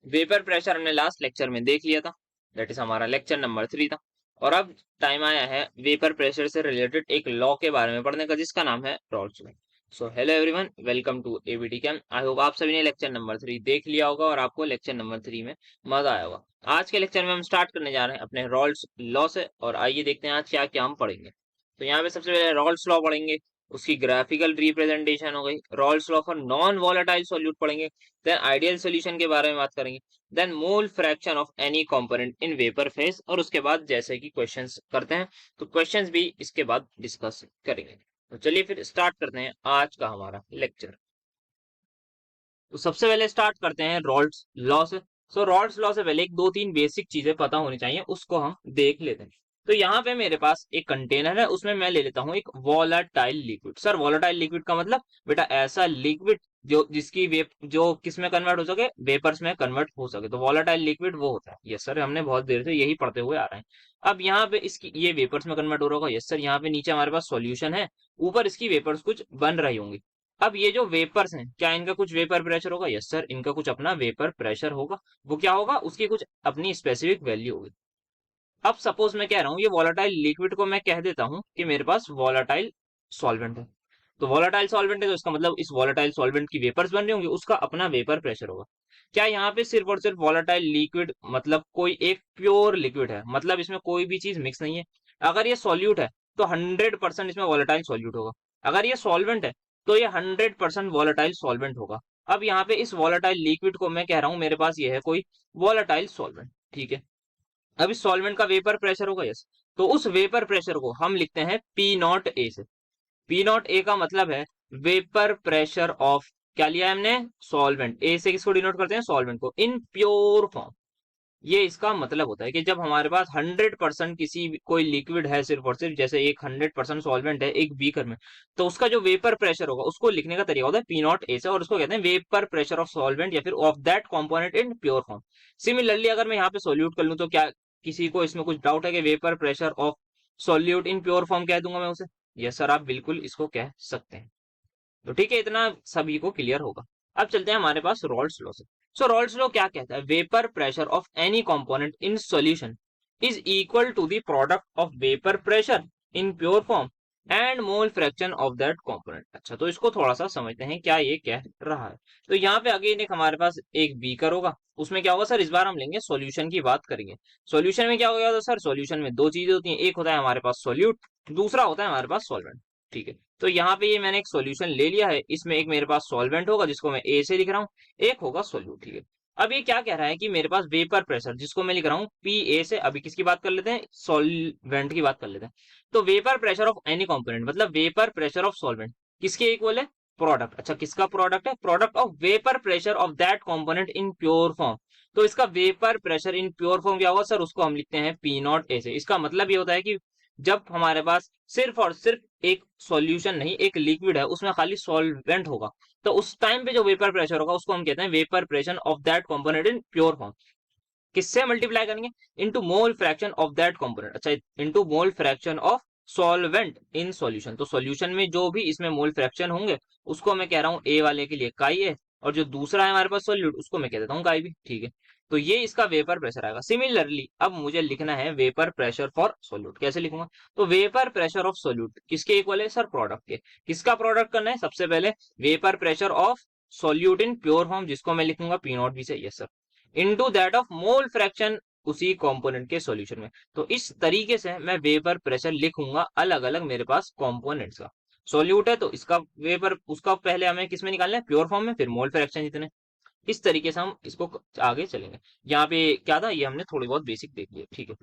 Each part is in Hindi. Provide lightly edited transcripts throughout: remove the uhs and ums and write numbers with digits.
वेपर प्रेशर हमने लास्ट लेक्चर में देख लिया था, दैट इज हमारा लेक्चर नंबर 3 था। और अब टाइम आया है वेपर प्रेशर से रिलेटेड एक लॉ के बारे में पढ़ने का, जिसका नाम है Raoult's law. So hello everyone, welcome to ABT cam. I hope आप सभी ने लेक्चर नंबर 3 देख लिया होगा और आपको लेक्चर नंबर 3 में मजा आया होगा। आज के लेक्चर में हम स्टार्ट करने जा रहे हैं अपने रॉल्स लॉ से, और आइए देखते हैं आज क्या क्या हम पढ़ेंगे। तो यहाँ पे सबसे पहले रॉल्स लॉ पढ़ेंगे, उसकी ग्राफिकल रिप्रेजेंटेशन हो गई। Raoult's law for non volatile solute पढ़ेंगे। देन आइडियल सॉल्यूशन के बारे में बात करेंगे। Then mole fraction of any component in vapour phase, और उसके बाद जैसे कि क्वेश्चंस करते हैं तो क्वेश्चंस भी इसके बाद डिस्कस करेंगे। तो चलिए फिर स्टार्ट करते हैं आज का हमारा लेक्चर। तो सबसे पहले स्टार्ट करते हैं रॉल्स लॉ से। सो रॉल्स लॉ से पहले एक दो तीन बेसिक चीजें पता होनी चाहिए, उसको हम देख लेते हैं। तो यहाँ पे मेरे पास एक कंटेनर है, उसमें मैं ले लेता हूँ एक volatile liquid. Sir volatile liquid का मतलब बेटा ऐसा लिक्विड जो जिसकी वेप जो किस में कन्वर्ट हो सके, वेपर्स में कन्वर्ट हो सके। तो वॉलेटाइल लिक्विड वो होता है। यस सर, हमने बहुत देर से यही पढ़ते हुए आ रहे हैं। अब यहाँ पे इसकी ये वेपर्स में कन्वर्ट हो रहा होगा। यस सर, यहाँ पे नीचे हमारे पास सॉल्यूशन है, ऊपर इसकी वेपर्स कुछ बन रही होंगी। अब ये जो वेपर्स हैं, क्या इनका कुछ वेपर प्रेशर होगा? यस सर, इनका कुछ अपना वेपर प्रेशर होगा। वो क्या होगा? उसकी कुछ अपनी स्पेसिफिक वैल्यू होगी। अब सपोज मैं कह रहा हूँ ये वॉलेटाइल लिक्विड को मैं कह देता हूँ कि मेरे पास वॉलेटाइल सॉल्वेंट है। तो वॉलेटाइल सॉल्वेंट है तो इसका मतलब इस वॉलेटाइल सॉल्वेंट की वेपर्स बन रही होंगी, उसका अपना वेपर प्रेशर होगा। क्या यहाँ पे सिर्फ और सिर्फ वॉलेटाइल लिक्विड मतलब कोई एक प्योर लिक्विड है, मतलब इसमें कोई भी चीज मिक्स नहीं है? अगर ये सॉल्यूट है तो 100% इसमें वॉलेटाइल सॉल्यूट होगा। अगर ये सॉल्वेंट है तो ये 100% वॉलेटाइल सॉल्वेंट होगा। अब यहाँ पे इस वॉलेटाइल लिक्विड को मैं कह रहा हूँ मेरे पास ये है कोई वॉलेटाइल सॉल्वेंट, ठीक है। अब इस सॉल्वेंट का वेपर प्रेशर होगा। यस, तो उस वेपर प्रेशर को हम लिखते हैं पी नॉट ए से। पी नॉट ए का मतलब है वेपर प्रेशर ऑफ, क्या लिया है हमने? सॉल्वेंट। ए से किसको डिनोट करते हैं? सॉल्वेंट को, इन प्योर फॉर्म। ये इसका मतलब होता है कि जब हमारे पास 100% किसी कोई लिक्विड है, सिर्फ और सिर्फ जैसे एक 100% सॉल्वेंट है एक बीकर में, तो उसका जो वेपर प्रेशर होगा उसको लिखने का तरीका होता है पी नॉट ए से, और उसको कहते हैं वेपर प्रेशर ऑफ सॉल्वेंट या फिर of that component in pure form. Similarly अगर मैं यहाँ पे सोल्यूट कर लूं तो क्या किसी को इसमें कुछ डाउट है कि vapour pressure of solute in pure form कह दूंगा मैं उसे? यस सर, आप बिल्कुल इसको कह सकते हैं। तो ठीक है, इतना सभी को क्लियर होगा। अब चलते हैं हमारे पास रॉल्स लॉ से। सो रॉल्स लॉ क्या कहता है? Vapour pressure of any component in solution is equal to the product of vapour pressure in pure form and mole fraction of that component. अच्छा, तो इसको थोड़ा सा समझते हैं क्या ये कह रहा है। तो यहाँ पे अगेन एक हमारे पास एक बीकर होगा, उसमें क्या होगा सर? इस बार हम लेंगे सॉल्यूशन की बात करेंगे। सॉल्यूशन में क्या होगा? तो सर सॉल्यूशन में दो चीजें होती हैं, एक होता है हमारे पास सॉल्यूट, दूसरा होता है हमारे पास सॉल्वेंट, ठीक है। तो यहाँ पे ये मैंने एक सॉल्यूशन ले लिया है, इसमें एक मेरे पास सॉल्वेंट होगा जिसको मैं ए से लिख रहा हूँ, एक होगा सॉल्यूट, ठीक है। अब ये क्या कह रहा है कि मेरे पास वेपर प्रेशर जिसको मैं लिख रहा हूँ पी ए से, अभी किसकी बात कर लेते हैं? सॉल्वेंट की बात कर लेते हैं। तो vapour pressure of any component मतलब वेपर प्रेशर ऑफ सॉल्वेंट किसके इक्वल है? प्रोडक्ट। अच्छा, किसका प्रोडक्ट है? Product of vapour pressure of that component in pure form. तो इसका vapour pressure in pure form क्या होगा सर? उसको हम लिखते हैं पी नॉट ए से। इसका मतलब ये होता है कि जब हमारे पास सिर्फ और सिर्फ एक सॉल्यूशन नहीं, एक लिक्विड है, उसमें खाली सॉल्वेंट होगा, तो उस टाइम पे जो वेपर प्रेशर होगा उसको हम कहते हैं vapour pressure of that component in pure form. किससे मल्टीप्लाई करेंगे? Into mole fraction of that component. अच्छा, into mole fraction of solvent in solution. तो सॉल्यूशन में जो भी इसमें मोल फ्रैक्शन होंगे उसको मैं कह रहा हूँ ए वाले के लिए काई है, और जो दूसरा है हमारे पास सॉल्यूट उसको मैं कह देता हूँ काई भी, ठीक है। तो ये इसका वेपर प्रेशर आएगा। सिमिलरली अब मुझे लिखना है वेपर प्रेशर फॉर सॉल्यूट। कैसे लिखूंगा? तो वेपर प्रेशर ऑफ सॉल्यूट किसके इक्वल है सर? प्रोडक्ट के। किसका प्रोडक्ट करना है? सबसे पहले vapour pressure of solute in pure form जिसको मैं लिखूंगा पी नॉट बी से, yes sir, into that of mole fraction उसी कंपोनेंट के सॉल्यूशन में। तो इस तरीके से मैं वेपर प्रेशर लिखूंगा अलग अलग मेरे पास कंपोनेंट्स का। सॉल्यूट है तो इसका वेपर उसका पहले हमें किसमें निकालना है? प्योर फॉर्म में, फिर मोल फ्रैक्शन जितने। इस तरीके से हम इसको आगे चलेंगे। यहाँ पे क्या था ये हमने थोड़ी बहुत बेसिक देख लिया, ठीक है।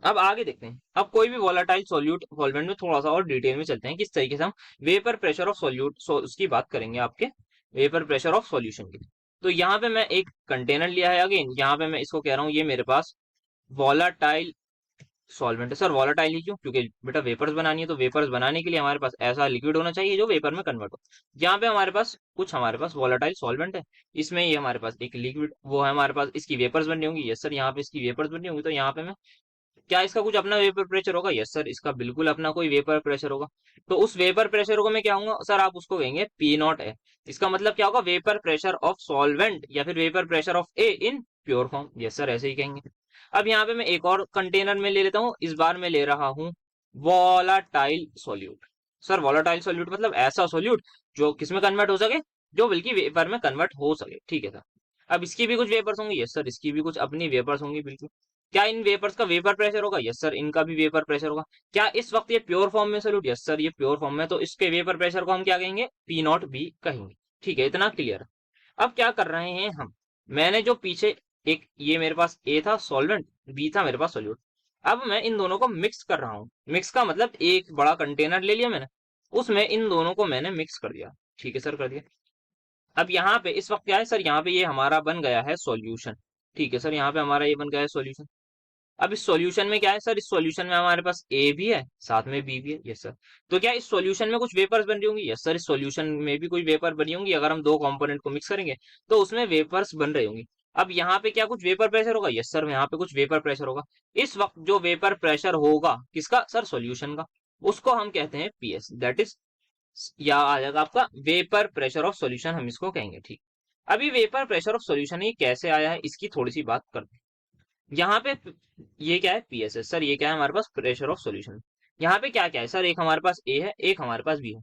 अब आगे देखते हैं। अब कोई भी वोलाटाइल सॉल्यूट सॉल्वेंट में थोड़ा सा और डिटेल में चलते हैं किस तरीके से हम वेपर प्रेशर ऑफ सॉल्यूट उसकी बात करेंगे आपके वेपर प्रेशर ऑफ सॉल्यूशन की। तो यहाँ पे मैं एक कंटेनर लिया है, अगेन यहाँ पे मैं इसको कह रहा हूँ ये मेरे पास वॉलाटाइल सॉल्वेंट है। सर वॉलाटाइल ही क्यों? क्योंकि बेटा वेपर्स बनानी है, तो वेपर्स बनाने के लिए हमारे पास ऐसा लिक्विड होना चाहिए जो वेपर में कन्वर्ट हो। यहाँ पे हमारे पास कुछ हमारे पास वॉलाटाइल सॉल्वेंट है, इसमें ये हमारे पास एक लिक्विड वो है, हमारे पास इसकी वेपर्स बननी होंगी। यस सर, यहाँ पे इसकी वेपर्स बननी होंगी। तो यहाँ पे मैं क्या इसका कुछ अपना वेपर प्रेशर होगा? यस सर, इसका बिल्कुल अपना कोई वेपर प्रेशर होगा। तो उस वेपर प्रेशर को मैं क्या कहूंगा सर? आप उसको कहेंगे पी नॉट है। इसका मतलब क्या होगा? वेपर प्रेशर ऑफ सॉल्वेंट या फिर vapour pressure of A in pure form. Yes sir, ऐसे ही कहेंगे। अब यहाँ पे मैं एक और कंटेनर में ले लेता हूँ। इस बार मैं ले रहा हूँ volatile solute. Sir volatile solute मतलब ऐसा सोल्यूट जो किसमें कन्वर्ट हो सके? जो बल्कि वेपर में कन्वर्ट हो सके। ठीक है सर। अब इसकी भी कुछ वेपर्स होंगे। यस सर, इसकी भी कुछ अपनी वेपर्स होंगी बिल्कुल। क्या इन वेपर्स का वेपर प्रेशर होगा? यस सर, इनका भी वेपर प्रेशर होगा। क्या इस वक्त ये प्योर फॉर्म में सोल्यूट? यस सर, ये प्योर फॉर्म में, तो इसके वेपर प्रेशर को हम क्या कहेंगे? पी नॉट बी कहेंगे। ठीक है, इतना क्लियर। अब क्या कर रहे हैं हम? मैंने जो पीछे एक ये मेरे पास ए था सॉल्वेंट, बी था मेरे पास सोल्यूट। अब मैं इन दोनों को मिक्स कर रहा हूँ। मिक्स का मतलब एक बड़ा कंटेनर ले लिया मैंने, उसमें इन दोनों को मैंने मिक्स कर दिया। ठीक है सर, कर दिया। अब यहाँ पे इस वक्त क्या है सर? यहाँ पे ये हमारा बन गया है सॉल्यूशन। ठीक है सर, यहाँ पे हमारा ये बन गया है सॉल्यूशन। अब इस सॉल्यूशन में क्या है सर? इस सॉल्यूशन में हमारे पास ए भी है, साथ में बी भी है। Yes sir. तो क्या इस सॉल्यूशन में कुछ वेपर्स बन रही होंगी? यस सर, इस सॉल्यूशन में भी कोई वेपर बनी होंगी। अगर हम दो कंपोनेंट को मिक्स करेंगे तो उसमें वेपर्स बन रही होंगी। अब यहाँ पे क्या कुछ वेपर प्रेशर होगा? यस सर, यहाँ पे कुछ वेपर प्रेशर होगा। इस वक्त जो वेपर प्रेशर होगा किसका सर? सॉल्यूशन का। उसको हम कहते हैं पीएस, दैट इज, या आ जाएगा आपका वेपर प्रेशर ऑफ सॉल्यूशन, हम इसको कहेंगे। ठीक। अभी वेपर प्रेशर ऑफ सॉल्यूशन ये कैसे आया है इसकी थोड़ी सी बात करते हैं। यहाँ पे ये क्या है? पीएसएस सर, ये क्या है हमारे पास? Pressure of solution. यहाँ पे क्या क्या है सर? एक हमारे पास ए है, एक हमारे पास बी है।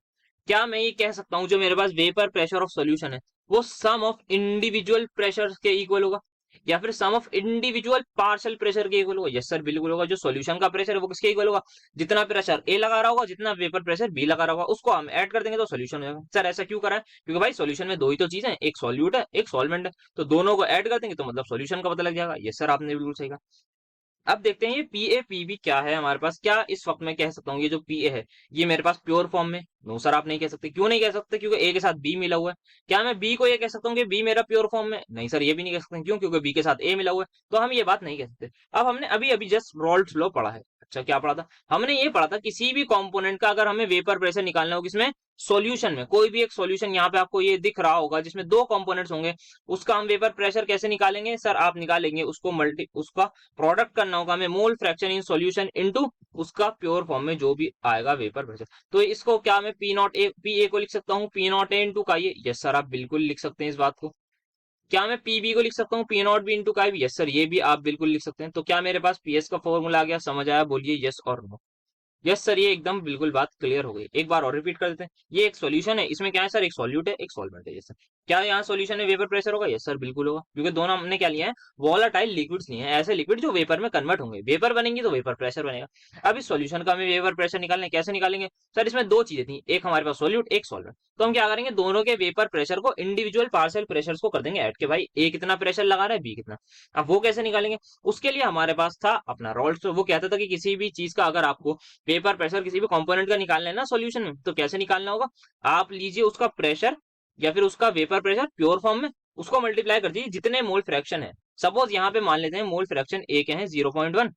क्या मैं ये कह सकता हूँ जो मेरे पास वेपर प्रेशर ऑफ सॉल्यूशन है वो सम ऑफ इंडिविजुअल प्रेशर के इक्वल होगा, या फिर सम ऑफ इंडिविजुअल पार्शियल प्रेशर के इक्वल होगा? यस सर, बिल्कुल होगा। जो सॉल्यूशन का प्रेशर है वो किसके इक्वल होगा? जितना प्रेशर ए लगा रहा होगा, जितना वेपर प्रेशर बी लगा रहा होगा, उसको हम ऐड कर देंगे तो सॉल्यूशन हो जाएगा। सर ऐसा क्यों करा है? क्योंकि भाई सॉल्यूशन में दो ही तो चीजें हैं, एक सॉल्यूट है एक सॉल्वेंट है, तो दोनों को ऐड कर देंगे तो मतलब सॉल्यूशन का पता लग जाएगा। यस सर, आपने बिल्कुल सही कहा। अब देखते हैं ये पी ए पी बी क्या है हमारे पास। क्या इस वक्त मैं कह सकता हूँ ये जो पी ए है ये मेरे पास प्योर फॉर्म में? नो सर, आप नहीं कह सकते। क्यों नहीं कह सकते? क्योंकि ए के साथ बी मिला हुआ है। क्या मैं बी को ये कह सकता हूँ कि बी मेरा प्योर फॉर्म में? नहीं सर, ये भी नहीं कह सकते। क्यों? क्योंकि बी के साथ ए मिला हुआ है, तो हम ये बात नहीं कह सकते। अब हमने अभी अभी जस्ट रोल्स लॉ पढ़ा है। अच्छा, क्या पढ़ा था? हमने ये पढ़ा था किसी भी कंपोनेंट का अगर हमें वेपर प्रेशर निकालना हो, किसमें? सॉल्यूशन में। कोई भी एक सॉल्यूशन यहाँ पे आपको ये दिख रहा होगा जिसमें दो कंपोनेंट्स होंगे, उसका हम वेपर प्रेशर कैसे निकालेंगे सर? आप निकालेंगे उसको उसका प्रोडक्ट करना होगा हमें, mole fraction in solution into उसका प्योर फॉर्म में जो भी आएगा वेपर प्रेशर। तो इसको क्या मैं P not A P A को लिख सकता हूँ पी नॉट ए इंटू का ये? यस सर, आप बिल्कुल लिख सकते हैं इस बात को। क्या मैं पी बी को लिख सकता हूँ पी नॉट बी इंटू का भी? यस सर, ये भी आप बिल्कुल लिख सकते हैं। तो क्या मेरे पास पीएस का फॉर्मूला आ गया? समझ आया? बोलिए यस और नो। यस सर, ये एकदम बिल्कुल बात क्लियर हो गई। एक बार और रिपीट कर देते हैं। ये एक सॉल्यूशन है, इसमें क्या है सर? एक सॉल्यूट है एक सॉल्वेंट है। Yes sir. क्या यहाँ सॉल्यूशन में वेपर प्रेशर होगा? यस सर, बिल्कुल होगा। क्योंकि दोनों हमने क्या लिया है? वॉलेटाइल लिक्विड्स लिए हैं, ऐसे लिक्विड जो वेपर में कन्वर्ट होंगे। वेपर बनेंगे तो वेपर प्रेशर बनेगा। अब इस सॉल्यूशन का हमें वेपर प्रेशर निकालना है। कैसे निकालेंगे सर? इसमें दो चीजें थी, एक हमारे पास सॉल्यूट एक सॉल्वेंट। तो हम क्या करेंगे? दोनों के वेपर प्रेशर को इंडिविजुअल पार्शियल प्रेशर को कर देंगे ऐड के। भाई ए कितना प्रेशर लगा रहा है, बी कितना। अब वो कैसे निकालेंगे? उसके लिए हमारे पास था अपना रोल्स। वो कहता था कि किसी भी चीज का अगर आपको पेपर प्रेशर किसी भी कंपोनेंट का निकालना है ना सॉल्यूशन में, तो कैसे निकालना होगा? आप लीजिए उसका प्रेशर या फिर उसका वेपर प्रेशर प्योर फॉर्म में, उसको मल्टीप्लाई कर दीजिए जितने मोल फ्रैक्शन है। सपोज यहाँ पे मान लेते हैं मोल फ्रैक्शन ए के हैं 0.1,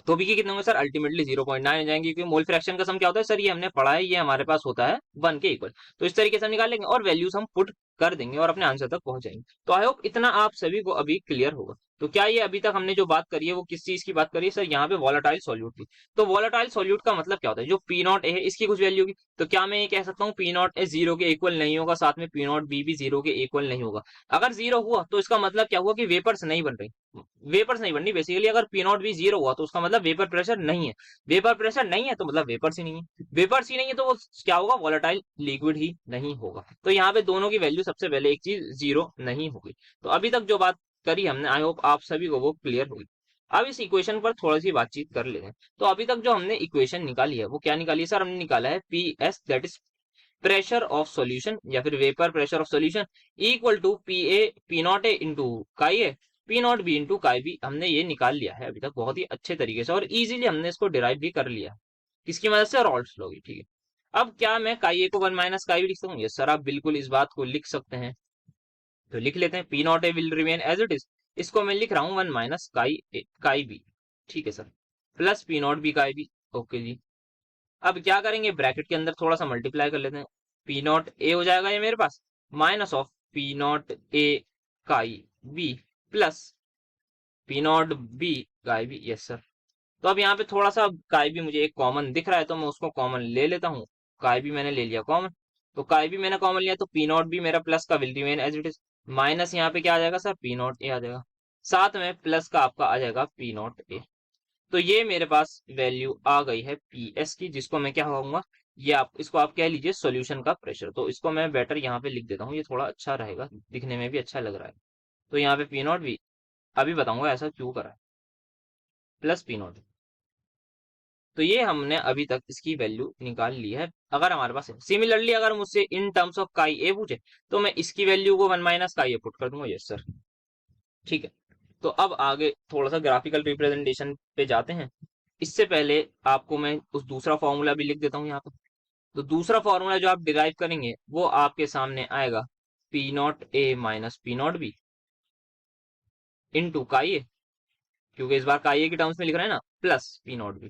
तो बी के कितने होंगे सर? अल्टीमेटली 0.9 हो जाएंगे, क्योंकि मोल फ्रैक्शन का सम क्या होता है सर? ये हमने पढ़ा है, ये हमारे पास होता है 1 के इक्वल। तो इस तरीके से हम निकाल लेंगे और वैल्यूज हम पुट कर देंगे और अपने आंसर तक पहुंच जाएंगे। तो आई होप इतना आप सभी को अभी क्लियर होगा। तो क्या ये अभी तक हमने जो बात करी है वो किस चीज की बात करी है सर? यहाँ पे वॉलेटाइल सॉल्यूट की। तो वॉलेटाइल सॉल्यूट का मतलब क्या होता है? जो पी नॉट ए है इसकी कुछ वैल्यू होगी। तो क्या मैं ये कह सकता हूँ पी नॉट ए 0 के इक्वल नहीं होगा, साथ में पी नॉट बी भी 0 के इक्वल नहीं होगा? अगर 0 हुआ तो इसका मतलब क्या हुआ? कि वेपर्स नहीं बन रही, वेपर्स नहीं बननी बेसिकली। अगर पी नॉट बी 0 हुआ तो उसका मतलब वेपर प्रेशर नहीं है। वेपर प्रेशर नहीं है तो मतलब वेपर्स ही नहीं है। वेपर्स ही नहीं है तो वो क्या होगा? वॉलेटाइल लिक्विड ही नहीं होगा। तो यहाँ पे दोनों की वैल्यू सबसे पहले एक चीज 0 नहीं होगी। तो अभी तक जो बात करी हमने, आई होप आप सभी को वो क्लियर होगी। अब इस इक्वेशन पर थोड़ी सी बातचीत कर लेते हैं। तो अभी तक जो हमने इक्वेशन निकाली है वो क्या निकाली है सर? हमने निकाला है P S, that is pressure of solution या फिर vapour pressure of solution, equal to P A P not A into chi A P not B into chi B. हमने ये निकाल लिया है अभी तक बहुत ही अच्छे तरीके से और इजीली हमने इसको डिराइव भी कर लिया है। किसकी मदद से? रॉल्स लॉ की। ठीक है। अब क्या मैं काई ए को 1 माइनस काई बी लिख सकता हूँ? यस सर, आप बिल्कुल इस बात को लिख सकते हैं। तो लिख लेते हैं P not A will remain as it is. इसको मैं लिख रहा हूँ 1 माइनस काई बी। ठीक है sir, plus P not B chi B. Okay जी। अब क्या करेंगे? ब्रैकेट के अंदर थोड़ा सा मल्टीप्लाई कर लेते हैं। पी नॉट ए हो जाएगा ये मेरे पास, minus of P not A chi B, plus P not B chi B. Yes sir. तो अब यहाँ पे थोड़ा सा काई भी मुझे एक कॉमन दिख रहा है, तो मैं उसको कॉमन ले लेता हूँ। काई भी मैंने ले लिया कॉमन, तो काई भी मैंने कॉमन लिया, तो पी नॉट भी मेरा प्लस का will remain as it is. Minus यहाँ पे क्या आ जाएगा सर, पी नॉट ए आ जाएगा। साथ में प्लस का आपका आ जाएगा पी नॉट ए। तो ये मेरे पास वैल्यू आ गई है पी एस की, जिसको मैं क्या कहूंगा, ये आप इसको आप कह लीजिए सॉल्यूशन का प्रेशर। तो इसको मैं बेटर यहाँ पे लिख देता हूँ, ये थोड़ा अच्छा रहेगा, दिखने में भी अच्छा लग रहा है। तो यहाँ पे पी नॉट भी अभी बताऊंगा ऐसा क्यों करा है, प्लस पी नॉट। तो ये हमने अभी तक इसकी वैल्यू निकाल ली है, अगर हमारे पास है। सिमिलरली अगर मुझसे इन टर्म्स ऑफ काई ए पूछे, तो मैं इसकी वैल्यू को 1 - काई ए पुट कर दूंगा, यस सर। ठीक है, तो अब आगे थोड़ा सा ग्राफिकल रिप्रेजेंटेशन पे जाते हैं। इससे पहले आपको मैं उस दूसरा फॉर्मूला भी लिख देता हूँ यहाँ पे। तो दूसरा फॉर्मूला जो आप डिराइव करेंगे वो आपके सामने आएगा, P not A minus P not B into chi A, क्योंकि इस बार काई ए की टर्म्स में लिख रहे हैं ना, प्लस पी नॉट बी।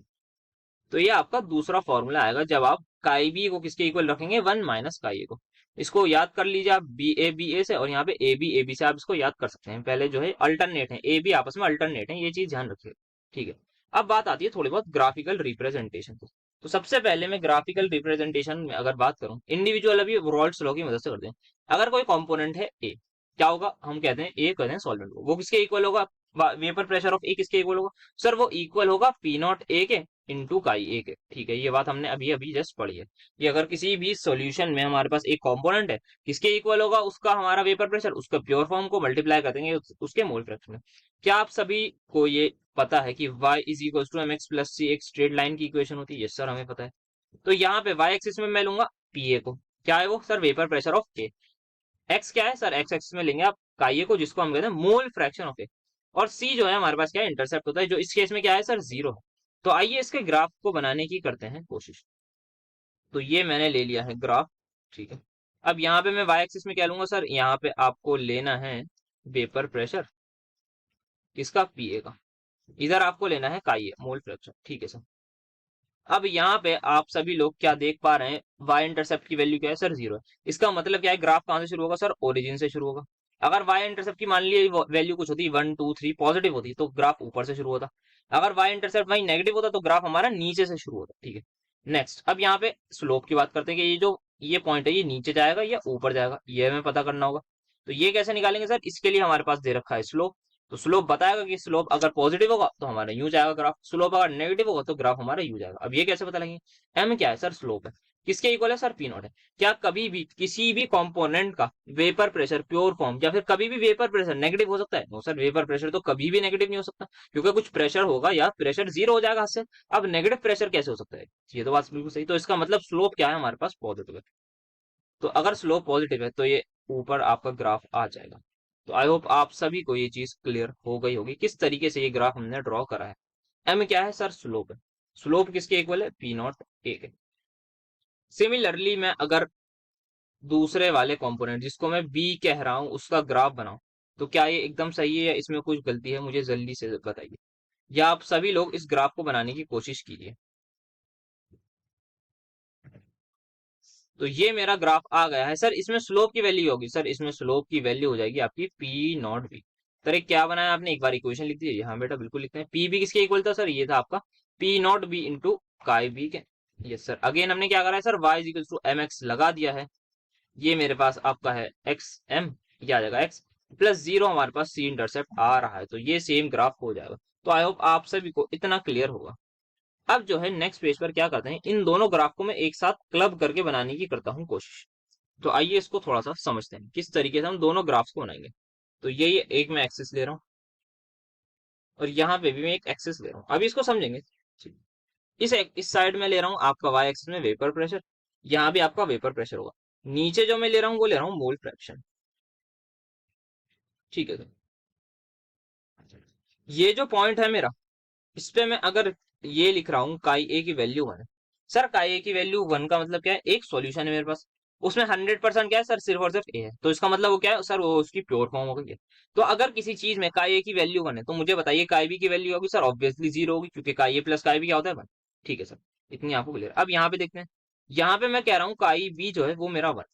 तो ये आपका दूसरा फॉर्मूला आएगा जब आप काई बी को किसके इक्वल रखेंगे, 1 - काई ए को। इसको याद कर लीजिए आप बी ए से, और यहाँ पे ए बी से आप इसको याद कर सकते हैं। पहले जो है अल्टरनेट है, ए बी आपस में अल्टरनेट है, ये चीज ध्यान रखिए। ठीक है, अब बात आती है थोड़ी बहुत ग्राफिकल रिप्रेजेंटेशन की। तो सबसे पहले मैं ग्राफिकल रिप्रेजेंटेशन में अगर बात करूं, इंडिविजुअल अभी रॉल्स लॉ की मदद से करते हैं। अगर कोई कंपोनेंट है ए, क्या होगा, हम कहते हैं ए कहते हैं सॉल्वेंट को, वो किसके इक्वल होगा, वेपर प्रेशर ऑफ ए किसके इक्वल होगा सर, वो इक्वल होगा पी नॉट ए के इंटू काई ए के। ठीक है, ये बात हमने अभी अभी जस्ट पढ़ी है कि अगर किसी भी सॉल्यूशन में हमारे पास एक कंपोनेंट है, किसके इक्वल होगा, उसका हमारा वेपर प्रेशर उसका प्योर फॉर्म को मल्टीप्लाई कर देंगे उसके मोल फ्रैक्शन में। क्या आप सभी को ये पता है कि y is equal to M X plus C एक स्ट्रेट लाइन की इक्वेशन होती है, यस सर हमें पता है। तो यहाँ पे y एक्सिस में मैं लूंगा पी ए को, क्या है वो sir, vapour pressure of A. X क्या है सर, एक्स एक्सिस में लेंगे आप काई ए को, जिसको हम कहते हैं मोल फ्रैक्शन ऑफ ए। और सी जो है हमारे पास क्या है, इंटरसेप्ट होता है, जो इस केस में क्या है सर, 0 है। तो आइए इसके ग्राफ को बनाने की करते हैं कोशिश। तो ये मैंने ले लिया है ग्राफ। ठीक है, अब यहाँ पे मैं वाई एक्सिस में क्या लूंगा सर, यहाँ पे आपको लेना है वेपर प्रेशर किसका, पीए का। इधर आपको लेना है काई ए, मोल फ्रैक्शन। ठीक है सर, अब यहाँ पे आप सभी लोग क्या देख पा रहे हैं, वाई इंटरसेप्ट की वैल्यू क्या है सर, 0 है। इसका मतलब क्या है, ग्राफ कहाँ से शुरू होगा सर, ओरिजिन से शुरू होगा। अगर वाई इंटरसेप्ट की मान लीजिए वैल्यू कुछ होती 1 2 3 पॉजिटिव होती, तो ग्राफ ऊपर से शुरू होता। अगर वाई इंटरसेप्ट वही नेगेटिव होता, तो ग्राफ हमारा नीचे से शुरू होता। ठीक है, नेक्स्ट अब यहाँ पे स्लोप की बात करते हैं कि ये पॉइंट है, ये नीचे जाएगा या ऊपर जाएगा, ये हमें पता करना होगा। तो ये कैसे निकालेंगे सर, इसके लिए हमारे पास दे रखा है स्लोप। तो स्लोप बताएगा कि स्लोप अगर पॉजिटिव होगा तो हमारा यूं जाएगा ग्राफ, स्लोप अगर नेगेटिव होगा तो ग्राफ हमारा यूं जाएगा। अब ये कैसे पता लगेगा, एम क्या है सर, स्लोप है, किसके इक्वल है सर, पी नॉट है। क्या कभी भी किसी भी कंपोनेंट का वेपर प्रेशर प्योर फॉर्म या फिर कभी भी वेपर प्रेशर नेगेटिव हो सकता है, नो सर, वेपर प्रेशर तो कभी भी नेगेटिव नहीं हो सकता, क्योंकि कुछ प्रेशर होगा या प्रेशर 0 हो जाएगा हाथ से। अब नेगेटिव प्रेशर कैसे हो सकता है, ये तो बात बिल्कुल सही। तो इसका मतलब स्लोप क्या है, हमारे पास पॉजिटिव है। तो अगर स्लोप पॉजिटिव है तो ये ऊपर आपका ग्राफ आ जाएगा। तो आई होप आप सभी को ये चीज क्लियर हो गई होगी, किस तरीके से ये ग्राफ हमने ड्रॉ करा है। एम क्या है सर, स्लोप है। स्लोप किसके इक्वल है, पी नॉट ए के। सिमिलरली मैं अगर दूसरे वाले कंपोनेंट जिसको मैं बी कह रहा हूं उसका ग्राफ बनाऊं, तो क्या ये एकदम सही है या इसमें कुछ गलती है, मुझे जल्दी से बताइए, या आप सभी लोग इस ग्राफ को बनाने की कोशिश कीजिए। तो ये मेरा ग्राफ आ गया है सर, इसमें स्लोप की वैल्यू होगी सर, इसमें स्लोप की वैल्यू हो जाएगी आपकी पी नॉट बी। सर ये क्या बनाया आपने, एक बार इक्वेशन लिख दीजिए। हाँ बेटा बिल्कुल लिखते हैं, पी बी किसके इक्वल था सर, ये था आपका P not B into chi B के। यस सर, अगेन हमने क्या करा है sir, Y is to M X लगा दिया है। ये मेरे पास आपका है एक्स एम, ये आ जाएगा एक्स प्लस 0, हमारे पास सी इंटरसेप्ट आ रहा है, तो ये सेम ग्राफ हो जाएगा। तो आई होप आप सभी को इतना क्लियर होगा। अब जो है नेक्स्ट पेज पर क्या करते हैं, इन दोनों ग्राफ को मैं एक साथ क्लब करके बनाने की करता हूँ कोशिश। तो आइए इसको थोड़ा सा समझते हैं किस तरीके से हम दोनों ग्राफ्स को बनाएंगे। तो ये एक मैं एक्सिस ले रहा हूँ और यहाँ पे भी मैं एक एक्सिस ले रहा हूँ, अभी इसको समझेंगे। इस साइड में ले रहा हूँ आपका वाई एक्सिस में वेपर प्रेशर, यहाँ भी आपका वेपर प्रेशर होगा। नीचे जो मैं ले रहा हूँ वो ले रहा हूँ मोल फ्रैक्शन। ठीक है सर, ये जो पॉइंट है मेरा, इस पे मैं अगर ये लिख रहा हूँ काई ए की वैल्यू 1 है सर, काई ए की वैल्यू 1 का मतलब क्या है, एक सॉल्यूशन है मेरे पास, उसमें 100% क्या है सर, सिर्फ और सिर्फ ए है, तो इसका मतलब वो क्या है सर, वो उसकी प्योर फॉर्म हो गई है। तो अगर किसी चीज में काई ए की वैल्यू 1 है, तो मुझे बताइए काई बी की वैल्यू होगी सर, ऑब्वियसली 0 होगी, क्योंकि काई ए प्लस काई बी क्या होता है 1। ठीक है सर, इतनी आपको क्लियर। अब यहाँ पे देखते हैं, यहाँ पे मैं कह रहा हूँ काई बी जो है वो मेरा 1।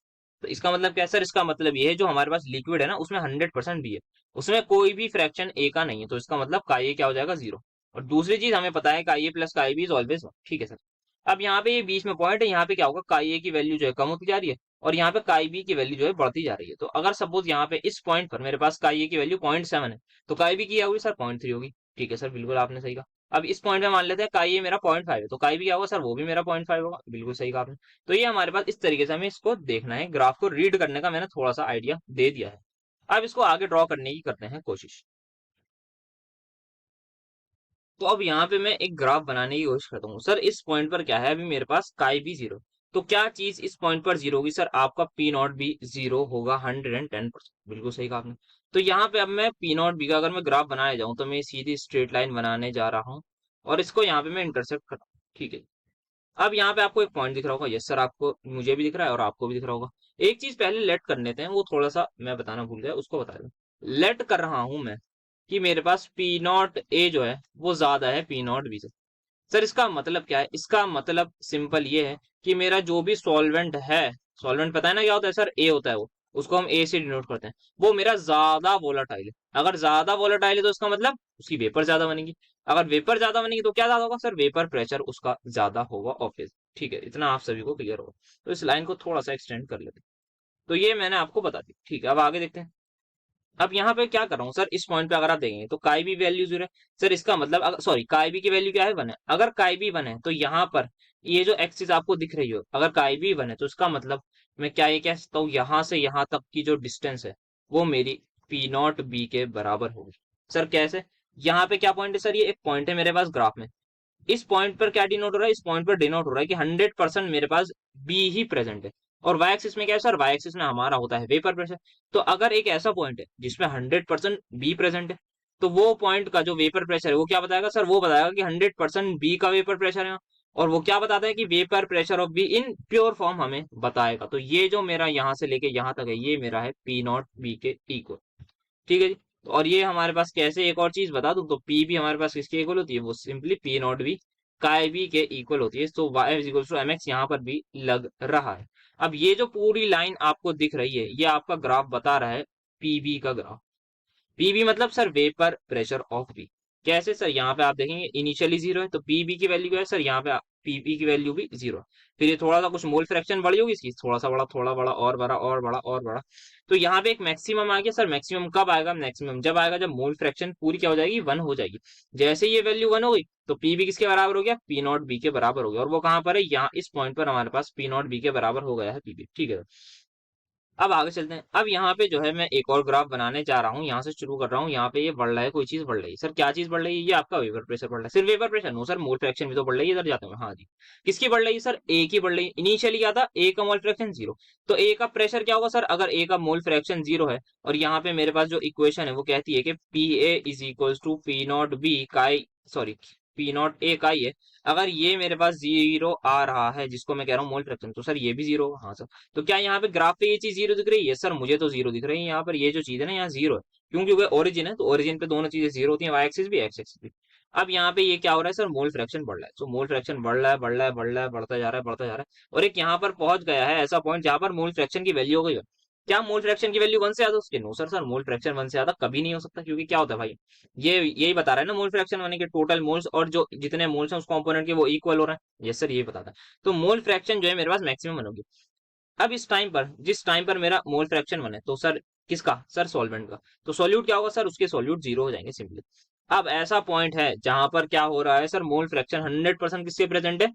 तो इसका मतलब क्या है सर, इसका मतलब ये है जो हमारे पास लिक्विड है ना उसमें 100% बी है, उसमें कोई भी फ्रैक्शन ए का नहीं है, तो इसका मतलब काई ए क्या हो जाएगा, 0। और दूसरी चीज हमें पता है का ए प्लस का बी इज ऑलवेज वन, ठीक है सर। अब यहाँ पे ये बीच में पॉइंट है, यहाँ पे क्या होगा, काई ए की वैल्यू जो है कम होती जा रही है और यहाँ पे काई बी की वैल्यू जो है बढ़ती जा रही है। तो अगर सपोज यहाँ पे इस पॉइंट पर मेरे पास काई ए की वैल्यू 0.7 है, तो काई बी की क्या होगी सर, 0.3 होगी। ठीक है सर, बिल्कुल आपने सही कहा। अब इस पॉइंट में मान लेते हैं काई ए मेरा 0.5 है, तो काई बी क्या होगा सर, वो भी मेरा 0.5 होगा। बिल्कुल सही कहा आपने। तो ये हमारे पास इस तरीके से हमें इसको देखना है, ग्राफ को रीड करने का मैंने थोड़ा सा आइडिया दे दिया है। अब इसको आगे ड्रॉ करने की करते हैं कोशिश। तो अब यहाँ पे मैं एक ग्राफ बनाने की कोशिश करता हूँ। सर इस पॉइंट पर क्या है, अभी मेरे पास काई भी जीरो, तो क्या चीज इस पॉइंट पर जीरो होगी सर, आपका पी नॉट भी जीरो होगा 110%। बिल्कुल सही कहा आपने। तो यहाँ पे अब मैं पी नॉट बी का अगर मैं ग्राफ बनाने जाऊँ तो मैं सीधी स्ट्रेट लाइन बनाने जा रहा हूँ और इसको यहाँ पे मैं इंटरसेक्ट कर रहा हूँ, ठीक है। अब यहाँ पे आपको एक पॉइंट दिख रहा होगा, यस सर, आपको, मुझे भी दिख रहा है और आपको भी दिख रहा होगा। एक चीज पहले लेट कर लेते हैं, वो थोड़ा सा मैं बताना भूल गया, उसको बता दूं। लेट कर रहा हूं मैं कि मेरे पास पी नॉट ए जो है वो ज्यादा है पी नॉट बी से। सर इसका मतलब क्या है, इसका मतलब सिंपल ये है कि मेरा जो भी सॉल्वेंट है, सॉल्वेंट पता है ना क्या होता है सर, ए होता है वो, उसको हम ए से डिनोट करते हैं, वो मेरा ज्यादा वोलाटाइल है। अगर ज्यादा वोलाटाइल है तो इसका मतलब उसकी वेपर ज्यादा बनेगी। अगर वेपर ज्यादा बनेगी तो क्या ज्यादा होगा सर, वेपर प्रेशर उसका ज्यादा होगा ऑब्वियस। ठीक है, इतना आप सभी को क्लियर होगा। तो इस लाइन को थोड़ा सा एक्सटेंड कर लेते हैं। तो ये मैंने आपको बता दी, ठीक है। अब आगे देखते हैं। अब यहाँ पे क्या कर रहा हूँ सर, इस पॉइंट पे अगर आप देखेंगे तो काई बी वैल्यू जीरो है। सर इसका मतलब, सॉरी, काई बी की वैल्यू क्या है, वन है। अगर काई बी वन है तो यहाँ पर ये जो एक्सिस आपको दिख रही हो, अगर काई बी वन है तो इसका मतलब मैं क्या ये कह सकता हूँ, यहाँ से यहाँ तक की जो डिस्टेंस है वो मेरी पी नॉट बी के बराबर होगी। सर कैसे, यहाँ पे क्या पॉइंट है सर, ये एक पॉइंट है मेरे पास ग्राफ में। इस पॉइंट पर क्या डिनोट हो रहा है, इस पॉइंट पर डिनोट हो रहा है कि 100% मेरे पास बी ही प्रेजेंट है। और वाई एक्सिस में क्या है सर, वाई एक्सिस में हमारा होता है वेपर प्रेशर। तो अगर एक ऐसा पॉइंट है जिसमें 100% बी प्रेजेंट है, तो वो पॉइंट का जो वेपर प्रेशर है वो क्या बताएगा सर, वो बताएगा कि 100% बी का वेपर प्रेशर है। और वो क्या बताता है कि vapour pressure of be in pure form हमें बताएगा। तो ये जो मेरा यहाँ से लेके यहाँ तक है, ये मेरा है पी नॉट बी के इक्वल, ठीक है जी। और ये हमारे पास कैसे, एक और चीज बता दूं, तो पी भी हमारे पास किसके इक्वल होती है, वो सिंपली पी नॉट भी काय बी के इक्वल होती है। तो Y is equal to M X यहाँ पर भी लग रहा है। अब ये जो पूरी लाइन आपको दिख रही है, ये आपका ग्राफ बता रहा है पीबी का ग्राफ। पीबी मतलब sir vapour pressure of B. कैसे सर, यहाँ पे आप देखेंगे इनिशियली जीरो है, तो पीबी की वैल्यू क्या है सर, यहाँ पे पीबी की वैल्यू भी जीरो है। फिर ये थोड़ा सा कुछ मोल फ्रैक्शन बढ़ी होगी इसकी, थोड़ा सा बड़ा, थोड़ा बड़ा, और बड़ा, और बड़ा, और बड़ा। तो यहाँ पे एक मैक्सिमम आ गया सर। मैक्सिमम कब आएगा, मैक्सिमम जब आएगा जब मोल फ्रैक्शन पूरी क्या हो जाएगी, वन हो जाएगी। जैसे ये वैल्यू वन हो गई तो पीबी किसके बराबर हो गया, पी नॉट बी के बराबर हो गया। और वो कहाँ पर है, यहाँ इस पॉइंट पर हमारे पास पी नॉट बी के बराबर हो गया है पीबी, ठीक है। अब आगे चलते हैं। अब यहाँ पे जो है मैं एक और ग्राफ बनाने जा रहा हूँ, यहाँ से शुरू कर रहा हूँ। यहाँ पे ये बढ़ रहा है, कोई चीज बढ़ रही है सर, क्या चीज बढ़ रही है, ये आपका वेपर प्रेशर बढ़ रहा है। सिर्फ vapour pressure no sir, mole fraction भी तो बढ़ रही है, इधर जाते हैं। हाँ जी, किसकी बढ़ रही है सर, ए की बढ़ रही है। इनिशियली क्या था, ए का मोल फ्रैक्शन जीरो, तो ए का प्रेशर क्या होगा सर, अगर ए का मोल फ्रैक्शन जीरो है और यहाँ पे मेरे पास जो इक्वेशन है वो कहती है कि P A is equal to P not B chi, sorry, P not A chi है। अगर ये मेरे पास जीरो आ रहा है, जिसको मैं कह रहा हूँ मोल फ्रैक्शन, तो सर ये भी जीरो होगा। हाँ सर, तो क्या यहाँ पे ग्राफ पे ये चीज जीरो दिख रही है सर, मुझे तो जीरो दिख रही है यहाँ पर। ये जो चीज है ना यहाँ जीरो है, क्योंकि वो ओरिजिन है, तो ओरिजिन पे दोनों चीजें जीरो होती है, वाई एक्सिस भी एक्स एक्सिस भी। अब यहाँ पे ये क्या हो रहा है सर, मोल फ्रैक्शन बढ़ रहा है। तो मोल फ्रैक्शन बढ़ रहा है, बढ़ रहा है, बढ़ रहा है, बढ़ता जा रहा है, बढ़ता जा रहा है। और एक यहाँ पर पहुंच गया है ऐसा पॉइंट जहां पर मोल फ्रैक्शन की वैल्यू हो गई है। क्या मोल फ्रैक्शन की वैल्यू वन से ज्यादा उसके, no sir, sir mole fraction one से ज्यादा कभी नहीं हो सकता, क्योंकि क्या होता है भाई, ये यही बता रहा है ना, मोल फ्रैक्शन यानी कि टोटल मोल्स और जो जितने मोल्स हैं उस कंपोनेंट के वो इक्वल हो रहे हैं। यस सर, ये बताता है। तो मोल फ्रैक्शन जो है मेरे पास मैक्सिमम बनोगी। अब इस टाइम पर, जिस टाइम पर मेरा मोल फ्रैक्शन बने, तो सर किसका सर, सॉल्वेंट का, तो सॉल्यूट क्या होगा सर, उसके सॉल्यूट जीरो हो जाएंगे सिंपली। अब ऐसा पॉइंट है जहां पर क्या हो रहा है सर, मोल फ्रैक्शन 100% किसके प्रेजेंट है,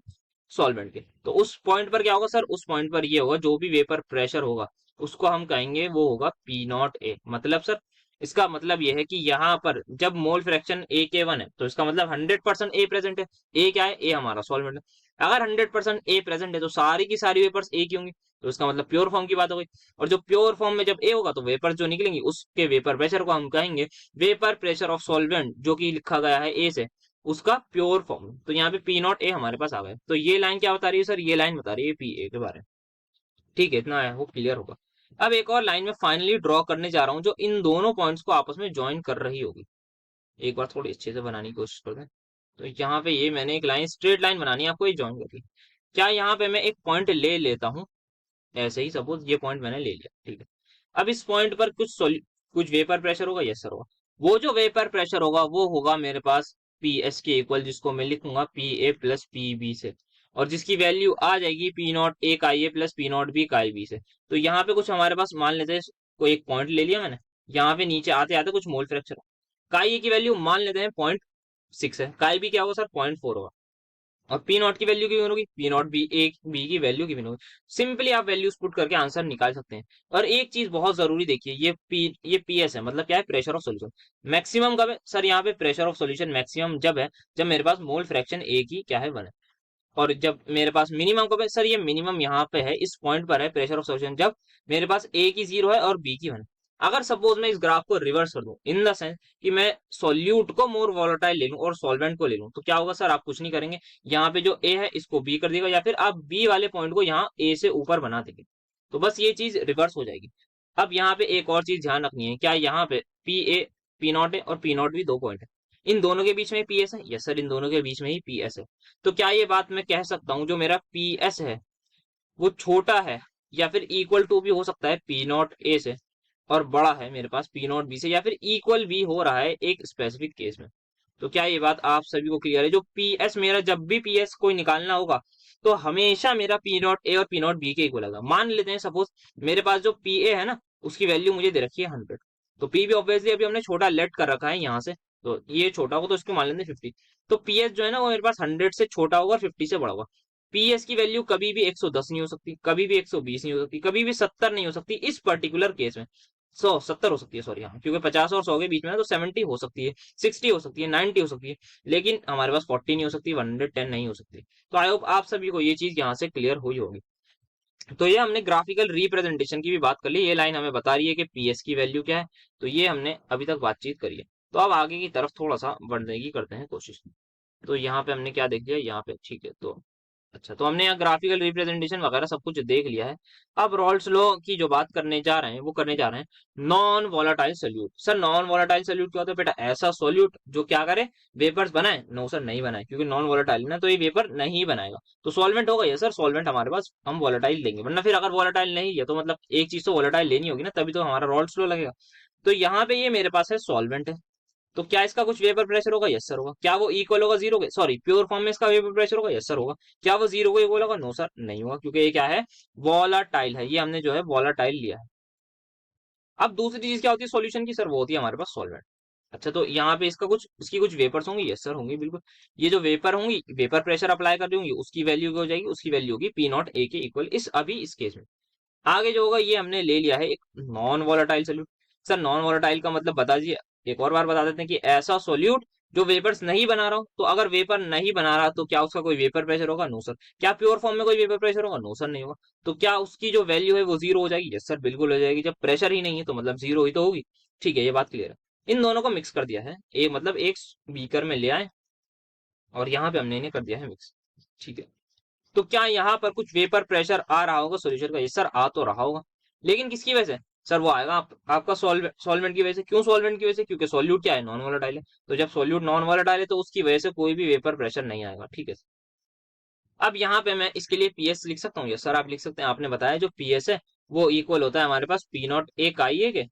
सॉल्वेंट के। तो उस पॉइंट पर क्या होगा सर, उस पॉइंट पर ये होगा, जो भी वेपर प्रेशर होगा उसको हम कहेंगे वो होगा पी नॉट ए। मतलब सर इसका मतलब ये है कि यहाँ पर जब मोल फ्रैक्शन ए के वन है तो इसका मतलब 100% ए प्रेजेंट है। ए क्या है, ए हमारा सॉल्वेंट है। अगर 100% ए प्रेजेंट है तो सारी की सारी वेपर्स ए की होंगी, तो इसका मतलब प्योर फॉर्म की बात हो गई। और जो प्योर फॉर्म में जब ए होगा तो वेपर जो निकलेंगी उसके वेपर प्रेशर को हम कहेंगे वेपर प्रेशर ऑफ सॉल्वेंट, जो कि लिखा गया है ए से, उसका प्योर फॉर्म। तो यहाँ पे पी नॉट ए हमारे पास आ गया। तो ये लाइन क्या बता रही है सर, ये लाइन बता रही है पी ए के बारे में। ठीक है, इतना है वो क्लियर होगा। अब एक और लाइन में फाइनली ड्रॉ करने जा रहा हूँ जो इन दोनों पॉइंट्स को आपस में ज्वाइन कर रही होगी। एक बार थोड़ी अच्छे से बनाने की कोशिश करते हैं। तो यहाँ पे ये मैंने एक लाइन, स्ट्रेट लाइन बनानी है आपको, ये ज्वाइन करके। क्या यहाँ पे मैं एक पॉइंट ले लेता हूँ, ऐसे ही सपोज ये पॉइंट मैंने ले लिया, ठीक है। अब इस पॉइंट पर कुछ वेपर प्रेशर होगा, यस सर होगा। वो जो वेपर प्रेशर होगा वो होगा मेरे पास पी एस के इक्वल, जिसको मैं लिखूंगा P A plus P B से, और जिसकी वैल्यू आ जाएगी पी नॉट ए का ए प्लस पी नॉट बी का बी से। तो यहाँ पे कुछ हमारे पास मान लेते हैं, कोई एक पॉइंट ले लिया मैंने, यहाँ पे नीचे आते आते कुछ मोल फ्रैक्शन, का ए की वैल्यू मान लेते हैं 0.6 है, का बी क्या होगा सर 0.4 होगा, और पी नॉट की वैल्यू कितनी होगी, P not B A B की वैल्यू कितनी होगी। सिंपली आप वैल्यूज पुट करके आंसर निकाल सकते हैं। और एक चीज बहुत जरूरी देखिए, ये पी एस है, मतलब क्या है, प्रेशर ऑफ सॉल्यूशन। मैक्सिमम कब है सर, यहाँ पे प्रेशर ऑफ सॉल्यूशन मैक्सिमम जब है जब मेरे पास मोल फ्रैक्शन ए की क्या है 1 है। और जब मेरे पास मिनिमम कब है सर, ये मिनिमम यहाँ पे है, इस पॉइंट पर है प्रेशर ऑफ सॉल्यूशन, जब मेरे पास ए की 0 है और बी की 1 है। अगर सपोज मैं इस ग्राफ को रिवर्स कर दूं, इन द सेंस कि मैं सॉल्यूट को मोर वॉलेटाइल ले लूं और सॉल्वेंट को ले लूं, तो क्या होगा सर, आप कुछ नहीं करेंगे, यहाँ पे जो ए है इसको बी कर देगा, या फिर आप बी वाले पॉइंट को यहाँ ए से ऊपर बना देंगे, तो बस ये चीज रिवर्स हो जाएगी। अब यहाँ पे एक और चीज ध्यान रखनी है, क्या यहाँ पे पी ए पी नॉट है और पी नॉट भी 2 पॉइंट है, इन दोनों के बीच में पी एस है, यस सर इन दोनों के बीच में ही पी एस है। तो क्या ये बात मैं कह सकता हूँ, जो मेरा पी एस है वो छोटा है, या फिर इक्वल टू भी हो सकता है पी नॉट ए से, और बड़ा है मेरे पास पी नॉट बी से, या फिर इक्वल भी हो रहा है एक स्पेसिफिक केस में। तो क्या ये बात आप सभी को क्लियर है, जो पी एस मेरा, जब भी पी एस कोई निकालना होगा तो हमेशा मेरा पी नॉट ए और पी नॉट बी के इक्वल होगा। मान लेते हैं सपोज मेरे पास जो पी ए है ना, उसकी वैल्यू मुझे दे रखी है 100, तो पी भी ऑब्वियसली अभी हमने छोटा लेट कर रखा है यहाँ से, तो ये छोटा होगा तो इसको मान लेते हैं 50। तो पी एस जो है ना वो मेरे पास 100 से छोटा होगा और 50 से बड़ा होगा। पी एस की वैल्यू कभी भी 110 नहीं हो सकती, कभी भी 120 नहीं हो सकती, कभी भी 70 नहीं हो सकती, इस पर्टिकुलर केस में 170 हो सकती है, सॉरी हाँ, क्योंकि 50 और 100 के बीच में ना, तो 70 हो सकती है, 60 हो सकती है, 90 हो सकती है, लेकिन हमारे पास 40 नहीं हो सकती, 110 नहीं हो सकती। तो आई होप आप सभी को ये चीज यहाँ से क्लियर हुई होगी। तो ये हमने ग्राफिकल रिप्रेजेंटेशन की भी बात कर ली, ये लाइन हमें बता रही है कि पीएस की वैल्यू क्या है, तो ये हमने अभी तक बातचीत करी है। तो अब आगे की तरफ थोड़ा सा बढ़ने की करते हैं कोशिश। तो यहाँ पे हमने क्या देख लिया, यहाँ पे ठीक है, तो अच्छा, तो हमने यहाँ ग्राफिकल रिप्रेजेंटेशन वगैरह सब कुछ देख लिया है। अब रॉल्स लॉ की जो बात करने जा रहे हैं वो करने जा रहे हैं non volatile solute. Sir non volatile solute क्या होता है बेटा, ऐसा सोल्यूट जो क्या करे, वेपर्स बनाए, नो सर नहीं बनाए, क्योंकि नॉन वॉलेटाइल ना, तो ये वेपर नहीं बनाएगा। तो सॉल्वेंट होगा ये सर, सॉल्वेंट हमारे पास हम वॉलेटाइल लेंगे, वरना फिर अगर वॉलेटाइल नहीं है तो मतलब एक चीज तो वॉलेटाइल लेनी होगी ना, तभी तो हमारा रॉल्स लॉ लगेगा। तो यहाँ पे ये मेरे पास है सॉल्वेंट है, तो क्या इसका कुछ वेपर प्रेशर होगा, यस सर होगा। क्या वो इक्वल होगा 0 के, सॉरी प्योर फॉर्म में इसका वेपर प्रेशर होगा, यस सर होगा। क्या वो 0 को इक्वल होगा, नो सर नहीं होगा, क्योंकि ये क्या है, वॉलाटाइल है, ये हमने जो है वॉलाटाइल लिया है। अब दूसरी चीज क्या होती है सॉल्यूशन की, सर वो होती है हमारे पास सॉल्वेंट। अच्छा, तो यहाँ पे इसकी कुछ वेपर्स होंगी, यस सर होंगी बिल्कुल। ये जो वेपर होंगी, वेपर प्रेशर अप्लाई कर रही होंगी, उसकी वैल्यू क्या हो जाएगी, उसकी वैल्यू होगी पी नॉट ए के इक्वल, अभी इस केस में। आगे जो होगा ये हमने ले लिया है एक non volatile solute. Sir non volatile का मतलब बता दीजिए, एक और बार बता देते हैं कि ऐसा सोल्यूट जो वेपर्स नहीं बना रहा हो। तो अगर वेपर नहीं बना रहा तो क्या उसका कोई वेपर प्रेशर होगा, नो सर। क्या प्योर फॉर्म में कोई वेपर प्रेशर होगा, नो सर नहीं होगा। तो क्या उसकी जो वैल्यू है वो 0 हो जाएगी, यस सर बिल्कुल हो जाएगी, जब प्रेशर ही नहीं है तो मतलब 0 ही तो होगी। ठीक है, ये बात क्लियर है। इन दोनों को मिक्स कर दिया है, एक मतलब एक बीकर में ले आए और यहाँ पे हमने इन्हें कर दिया है मिक्स। ठीक है, तो क्या यहाँ पर कुछ वेपर प्रेशर आ रहा होगा सोल्यूशन का, ये सर आ तो रहा होगा, लेकिन किसकी वजह से, सर वो आएगा आपका सॉल्वेंट की वजह से। क्यों सॉल्वेंट की वजह से, क्योंकि सॉल्यूट क्या है, नॉन वोलेटाइल है। तो जब सॉल्यूट नॉन वोलेटाइल है तो उसकी वजह से कोई भी वेपर प्रेशर नहीं आएगा। ठीक है, अब यहाँ पे मैं इसके लिए पीएस लिख सकता हूँ, यस सर आप लिख सकते हैं। आपने बताया जो पीएस है वो इक्वल होता है हमारे पास P not A chi A के,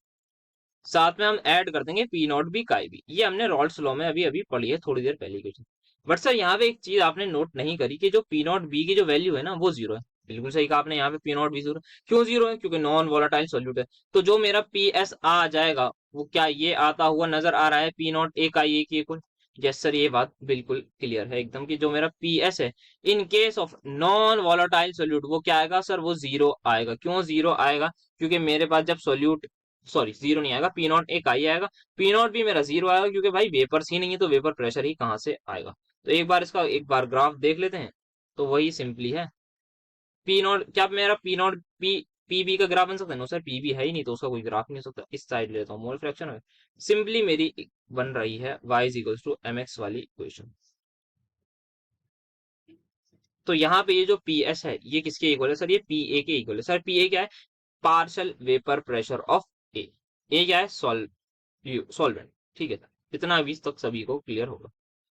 साथ में हम ऐड कर देंगे P not B chi B. ये हमने रॉल्स लॉ में अभी अभी पढ़ी है थोड़ी देर पहले की। बट सर यहाँ पे एक चीज आपने नोट नहीं करी कि जो पी नॉट बी की जो वैल्यू है ना वो 0 है। बिल्कुल सही कहा आपने, यहाँ पे पी नॉट बी 0। क्यों 0 है, क्योंकि नॉन वोलेटाइल सोल्यूट है। तो जो मेरा पी एस आ जाएगा वो क्या ये आता हुआ नजर आ रहा है पी नॉट ए का ए की इक्वल। यस सर ये बात बिल्कुल क्लियर है एकदम, कि जो मेरा पी एस है in case of non volatile solute वो क्या आएगा सर, वो 0 आएगा। क्यों 0 आएगा, क्योंकि मेरे पास जब सोल्यूट, सॉरी 0 नहीं आएगा, पी नॉट ए का ही आएगा, पी नॉट भी मेरा 0 आएगा, क्योंकि भाई वेपर्स ही नहीं है तो वेपर प्रेशर ही कहाँ से आएगा। तो एक बार इसका एक बार ग्राफ देख लेते हैं, तो वही सिंपली है पी नॉट। क्या मेरा पी नॉट पी बी का ग्राफ बन सकता है, नो सर पी बी है ही नहीं तो उसका कोई ग्राफ नहीं हो सकता। इस साइड लेता हूँ मोल फ्रैक्शन में, सिंपली मेरी बन रही है y is equals to M X वाली इक्वेशन। तो यहाँ पे ये जो पी एस है ये किसके इक्वल है सर, ये पी ए के इक्वल है। सर पी ए क्या है, पार्शियल वेपर प्रेशर ऑफ ए। ए क्या है, सॉल्वेंट। ठीक है सर, इतना अभी तक सभी को क्लियर होगा।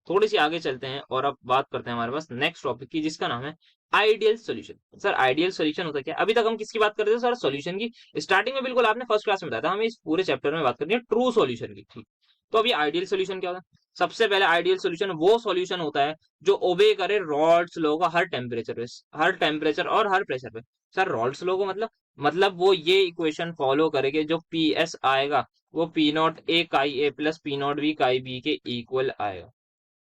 थोड़ी सी आगे चलते हैं और अब बात करते हैं हमारे पास नेक्स्ट टॉपिक की, जिसका नाम है ideal solution. Sir ideal solution होता है क्या, अभी तक हम किसकी बात कर रहे थे सर, सॉल्यूशन की। स्टार्टिंग में बिल्कुल आपने फर्स्ट क्लास में बताया था, हमें इस पूरे चैप्टर में बात करनी है ट्रू सॉल्यूशन की। ठीक, तो अब ये आइडियल सोल्यूशन क्या होता है? सबसे पहले आइडियल सोल्यूशन वो सोल्यूशन होता है जो ओबे करे रॉल्स लॉ का हर टेम्परेचर पे, हर टेम्परेचर और हर प्रेशर पे। सर रॉल्स लॉ को मतलब वो ये इक्वेशन फॉलो करेगा, जो पी एस आएगा वो P not A chi A plus P not B chi B के इक्वल आएगा।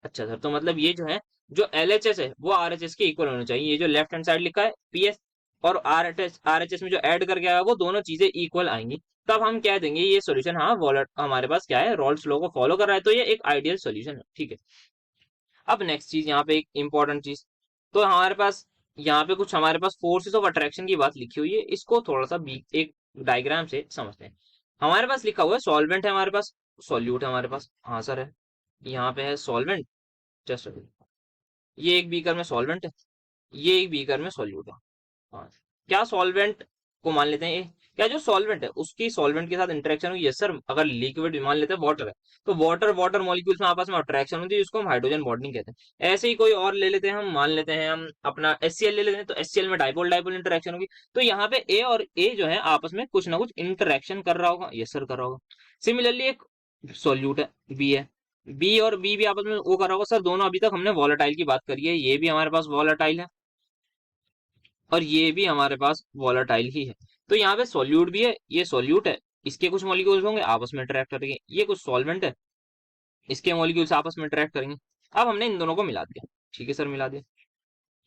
अच्छा सर, तो मतलब ये जो है, जो एल एच एस है वो आर एच एस के इक्वल होना चाहिए। ये जो लेफ्ट हैंड साइड लिखा है पी एस और आर एच एस में जो ऐड करके आएगा वो दोनों चीजें इक्वल आएंगी। तब हम कह देंगे ये सोल्यूशन, हाँ वॉलेट हमारे पास क्या है, रॉल्स लॉ को फॉलो कर रहा है, तो ये एक आइडियल सोल्यूशन है। ठीक है। अब नेक्स्ट चीज यहाँ पे एक इंपॉर्टेंट चीज, तो हमारे पास यहाँ पे कुछ हमारे पास फोर्सेस ऑफ अट्रैक्शन की बात लिखी हुई है, इसको थोड़ा सा एक डायग्राम से समझते हैं। हमारे पास लिखा हुआ है सॉल्वेंट है हमारे पास, सॉल्यूट है हमारे पास, हाँ सर है। यहाँ पे है सॉल्वेंट, जस्ट ये एक बीकर में सॉल्वेंट है, ये एक बीकर में सॉल्यूट है। हाँ, क्या सॉल्वेंट को मान लेते हैं ए, क्या जो सॉल्वेंट है उसकी सॉल्वेंट के साथ इंटरेक्शन हुई, यस सर। अगर लिक्विड मान लेते हैं वाटर है, तो वाटर वाटर मॉलिक्यूल्स में आपस में अट्रैक्शन होती है, जिसको हम हाइड्रोजन बॉन्डिंग कहते हैं। ऐसे ही कोई और ले लेते हैं, हम मान लेते हैं हम अपना HCl ले लेते हैं, तो HCl में डाइपोल डाइपोल इंटरेक्शन होगी, तो यहाँ पे ए और ए जो है आपस में कुछ ना कुछ इंटरेक्शन कर रहा होगा, यस सर कर रहा होगा। सिमिलरली एक सोल्यूट है बी है, बी और बी भी आपस में वो कर रहा होगा। सर दोनों अभी तक हमने वॉलेटाइल की बात करी है, ये भी हमारे पास वॉलेटाइल है और ये भी हमारे पास वॉलेटाइल ही है। तो यहाँ पे सॉल्यूट भी है, ये सॉल्यूट है, इसके कुछ मॉलिक्यूल्स होंगे आपस में इंटरेक्ट करेंगे, ये कुछ सॉल्वेंट है, इसके मॉलिक्यूल्स आपस में इंटरेक्ट करेंगे। अब हमने इन दोनों को मिला दिया, ठीक है सर मिला दिया।